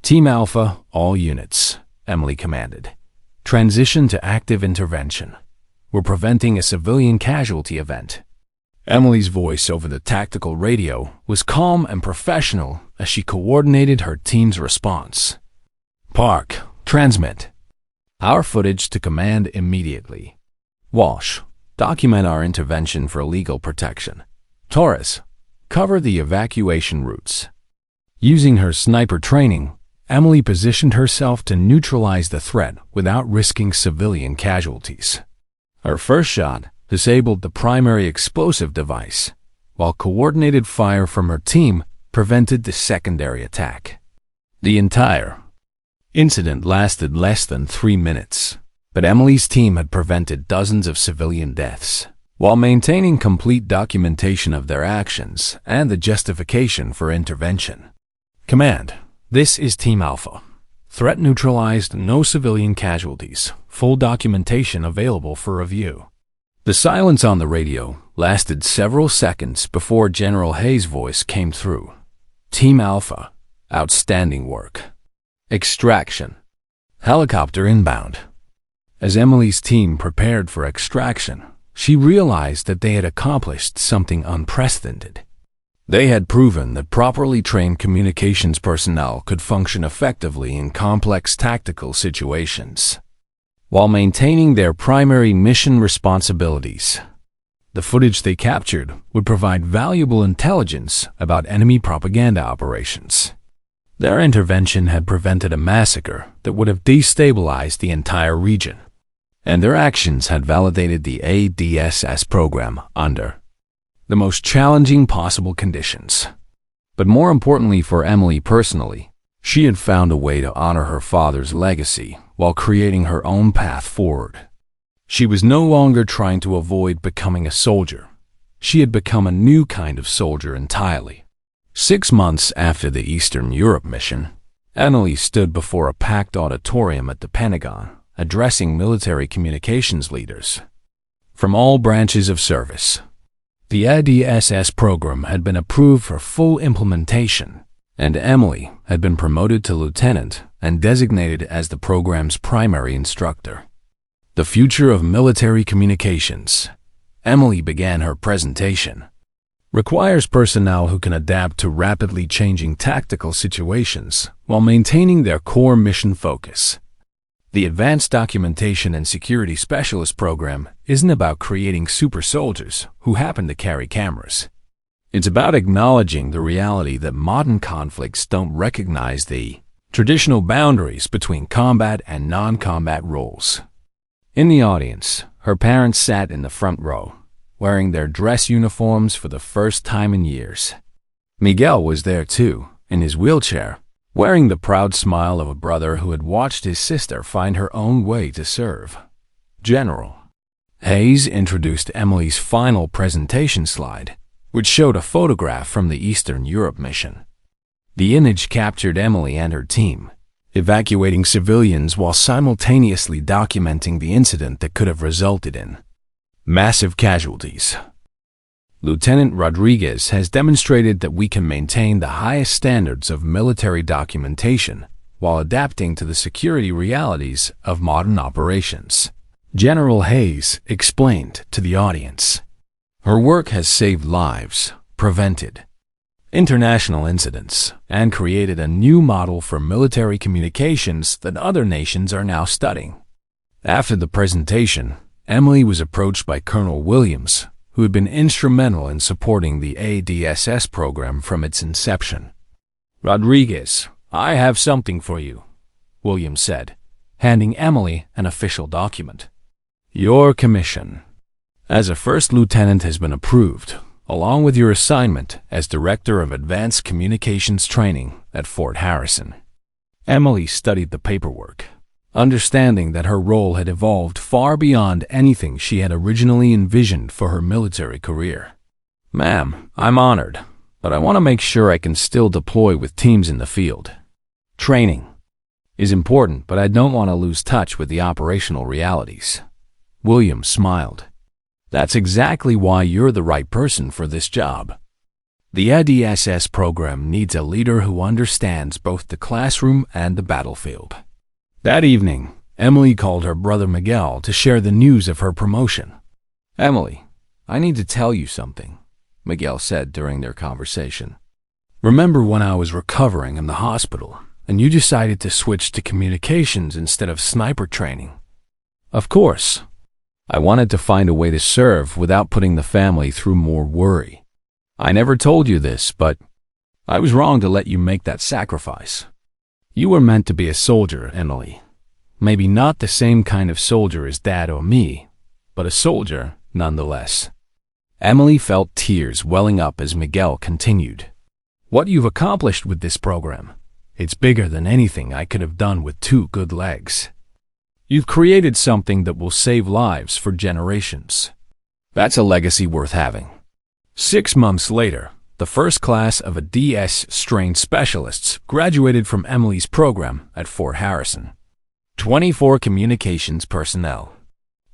Team Alpha, all units, Emily commanded. Transition to active intervention. We're preventing a civilian casualty event. Emily's voice over the tactical radio was calm and professional as she coordinated her team's response. Park, transmit. Our footage to command immediately. Walsh, document our intervention for legal protection. Torres, cover the evacuation routes. Using her sniper training, Emily positioned herself to neutralize the threat without risking civilian casualties. Her first shot disabled the primary explosive device, while coordinated fire from her team prevented the secondary attack. The entire incident lasted less than 3 minutes, but Emily's team had prevented dozens of civilian deaths, while maintaining complete documentation of their actions and the justification for intervention. Command, this is Team Alpha. Threat neutralized, no civilian casualties, full documentation available for review. The silence on the radio lasted several seconds before General Hayes' voice came through. Team Alpha, outstanding work. Extraction. Helicopter inbound. As Emily's team prepared for extraction, she realized that they had accomplished something unprecedented. They had proven that properly trained communications personnel could function effectively in complex tactical situations, while maintaining their primary mission responsibilities. The footage they captured would provide valuable intelligence about enemy propaganda operations. Their intervention had prevented a massacre that would have destabilized the entire region, and their actions had validated the ADSS program under the most challenging possible conditions. But more importantly for Emily personally, she had found a way to honor her father's legacy while creating her own path forward. She was no longer trying to avoid becoming a soldier. She had become a new kind of soldier entirely. 6 months after the Eastern Europe mission, Emily stood before a packed auditorium at the Pentagon, addressing military communications leaders from all branches of service. The ADSS program had been approved for full implementation, and Emily had been promoted to lieutenant and designated as the program's primary instructor. The future of military communications, Emily began her presentation, requires personnel who can adapt to rapidly changing tactical situations while maintaining their core mission focus. The Advanced Documentation and Security Specialist program isn't about creating super soldiers who happen to carry cameras. It's about acknowledging the reality that modern conflicts don't recognize the traditional boundaries between combat and non-combat roles. In the audience, her parents sat in the front row, wearing their dress uniforms for the first time in years. Miguel was there too, in his wheelchair, wearing the proud smile of a brother who had watched his sister find her own way to serve. General Hayes introduced Emily's final presentation slide, which showed a photograph from the Eastern Europe mission. The image captured Emily and her team, evacuating civilians while simultaneously documenting the incident that could have resulted in massive casualties. Lieutenant Rodriguez has demonstrated that we can maintain the highest standards of military documentation while adapting to the security realities of modern operations, General Hayes explained to the audience. Her work has saved lives, prevented international incidents, and created a new model for military communications that other nations are now studying. After the presentation, Emily was approached by Colonel Williams, who had been instrumental in supporting the ADSS program from its inception. Rodriguez, I have something for you, Williams said, handing Emily an official document. Your commission as a first lieutenant has been approved, along with your assignment as Director of Advanced Communications Training at Fort Harrison. Emily studied the paperwork, understanding that her role had evolved far beyond anything she had originally envisioned for her military career. Ma'am, I'm honored, but I want to make sure I can still deploy with teams in the field. Training is important, but I don't want to lose touch with the operational realities. William smiled. That's exactly why you're the right person for this job. The ADSS program needs a leader who understands both the classroom and the battlefield. That evening, Emily called her brother Miguel to share the news of her promotion. Emily, I need to tell you something, Miguel said during their conversation. Remember when I was recovering in the hospital and you decided to switch to communications instead of sniper training? Of course. I wanted to find a way to serve without putting the family through more worry. I never told you this, but I was wrong to let you make that sacrifice. You were meant to be a soldier, Emily. Maybe not the same kind of soldier as Dad or me, but a soldier nonetheless. Emily felt tears welling up as Miguel continued. What you've accomplished with this program, it's bigger than anything I could have done with 2 good legs. You've created something that will save lives for generations. That's a legacy worth having. 6 months later, the first class of ADS strain specialists graduated from Emily's program at Fort Harrison. 24 communications personnel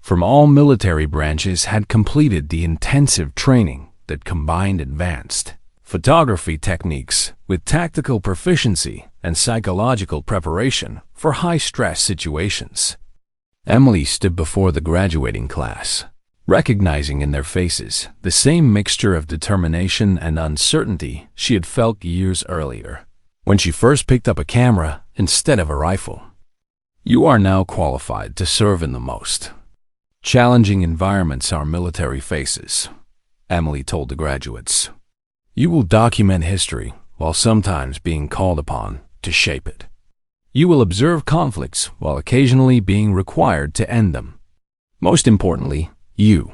from all military branches had completed the intensive training that combined advanced photography techniques with tactical proficiency and psychological preparation for high-stress situations. Emily stood before the graduating class, recognizing in their faces the same mixture of determination and uncertainty she had felt years earlier, when she first picked up a camera instead of a rifle. You are now qualified to serve in the most challenging environments our military faces, Emily told the graduates. You will document history while sometimes being called upon to shape it. You will observe conflicts while occasionally being required to end them. Most importantly, you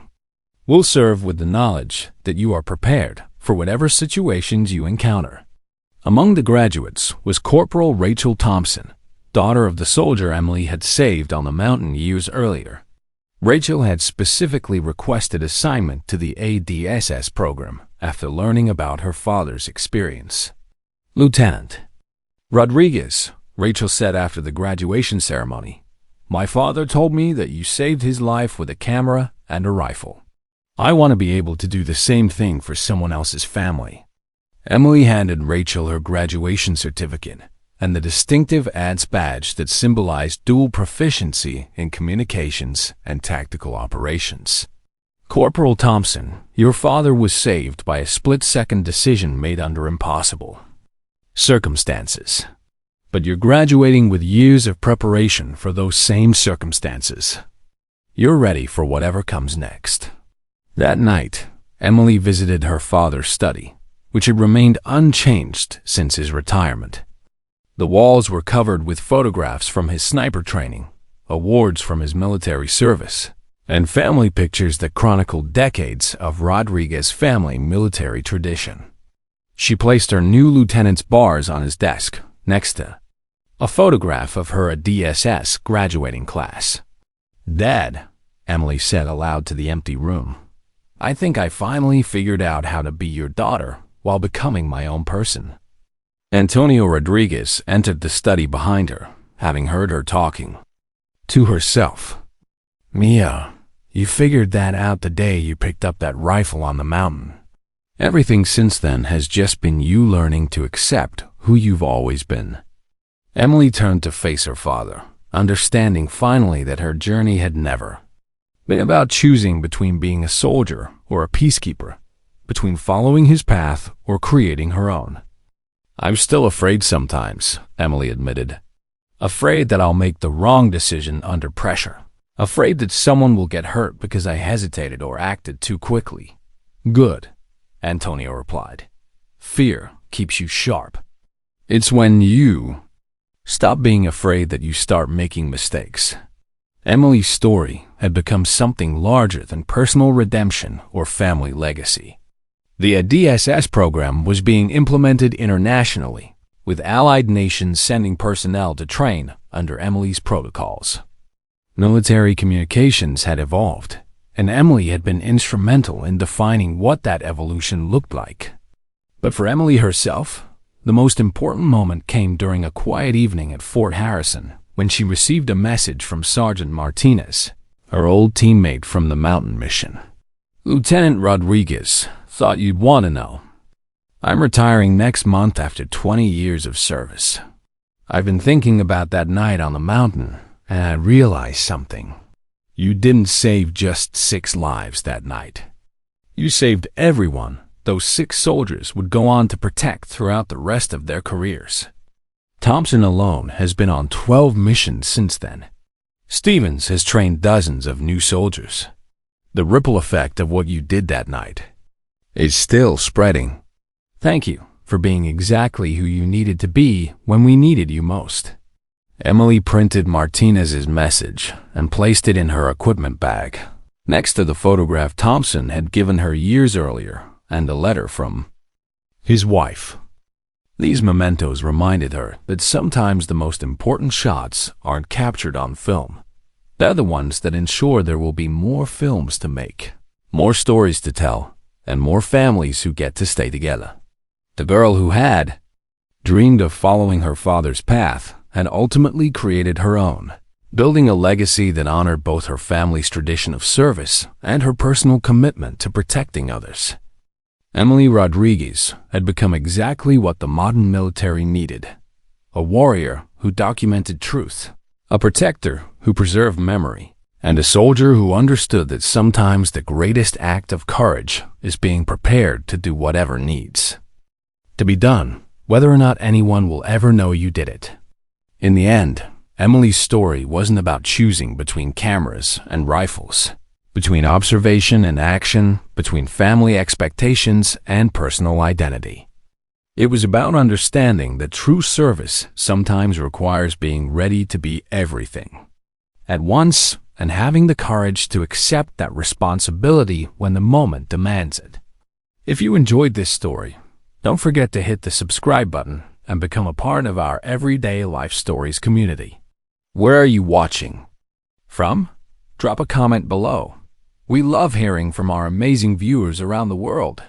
will serve with the knowledge that you are prepared for whatever situations you encounter. Among the graduates was Corporal Rachel Thompson, daughter of the soldier Emily had saved on the mountain years earlier. Rachel had specifically requested assignment to the ADSS program after learning about her father's experience. Lieutenant Rodriguez, Rachel said after the graduation ceremony, my father told me that you saved his life with a camera and a rifle. I want to be able to do the same thing for someone else's family. Emily handed Rachel her graduation certificate and the distinctive ADS badge that symbolized dual proficiency in communications and tactical operations. Corporal Thompson, your father was saved by a split-second decision made under impossible circumstances. But you're graduating with years of preparation for those same circumstances. You're ready for whatever comes next. That night, Emily visited her father's study, which had remained unchanged since his retirement. The walls were covered with photographs from his sniper training, awards from his military service, and family pictures that chronicled decades of Rodriguez family military tradition. She placed her new lieutenant's bars on his desk, next to a photograph of her ADSS graduating class. Dad, Emily said aloud to the empty room, I think I finally figured out how to be your daughter while becoming my own person. Antonio Rodriguez entered the study behind her, having heard her talking to herself. Mia, you figured that out the day you picked up that rifle on the mountain. Everything since then has just been you learning to accept who you've always been. Emily turned to face her father, understanding finally that her journey had never been about choosing between being a soldier or a peacekeeper, between following his path or creating her own. I'm still afraid sometimes, Emily admitted. Afraid that I'll make the wrong decision under pressure. Afraid that someone will get hurt because I hesitated or acted too quickly. Good, Antonio replied. Fear keeps you sharp. It's when you stop being afraid that you start making mistakes. Emily's story had become something larger than personal redemption or family legacy. The ADSS program was being implemented internationally, with allied nations sending personnel to train under Emily's protocols. Military communications had evolved, and Emily had been instrumental in defining what that evolution looked like. But for Emily herself, The most important moment came during a quiet evening at Fort Harrison when she received a message from Sergeant Martinez, her old teammate from the mountain mission. "Lieutenant Rodriguez, thought you'd want to know. I'm retiring next month after 20 years of service. I've been thinking about that night on the mountain, and I realized something. You didn't save just 6 lives that night. You saved everyone those 6 soldiers would go on to protect throughout the rest of their careers." Thompson alone has been on 12 missions since then. Stevens has trained dozens of new soldiers. The ripple effect of what you did that night is still spreading. Thank you for being exactly who you needed to be when we needed you most. Emily printed Martinez's message and placed it in her equipment bag, next to the photograph Thompson had given her years earlier and a letter from his wife. These mementos reminded her that sometimes the most important shots aren't captured on film. They're the ones that ensure there will be more films to make, more stories to tell, and more families who get to stay together. The girl who had dreamed of following her father's path and ultimately created her own, building a legacy that honored both her family's tradition of service and her personal commitment to protecting others. Emily Rodriguez had become exactly what the modern military needed: a warrior who documented truth, a protector who preserved memory, and a soldier who understood that sometimes the greatest act of courage is being prepared to do whatever needs to be done, whether or not anyone will ever know you did it. In the end, Emily's story wasn't about choosing between cameras and rifles, between observation and action, between family expectations and personal identity. It was about understanding that true service sometimes requires being ready to be everything at once and having the courage to accept that responsibility when the moment demands it. If you enjoyed this story, don't forget to hit the subscribe button and become a part of our Everyday Life Stories community. Where are you watching from? Drop a comment below. We love hearing from our amazing viewers around the world.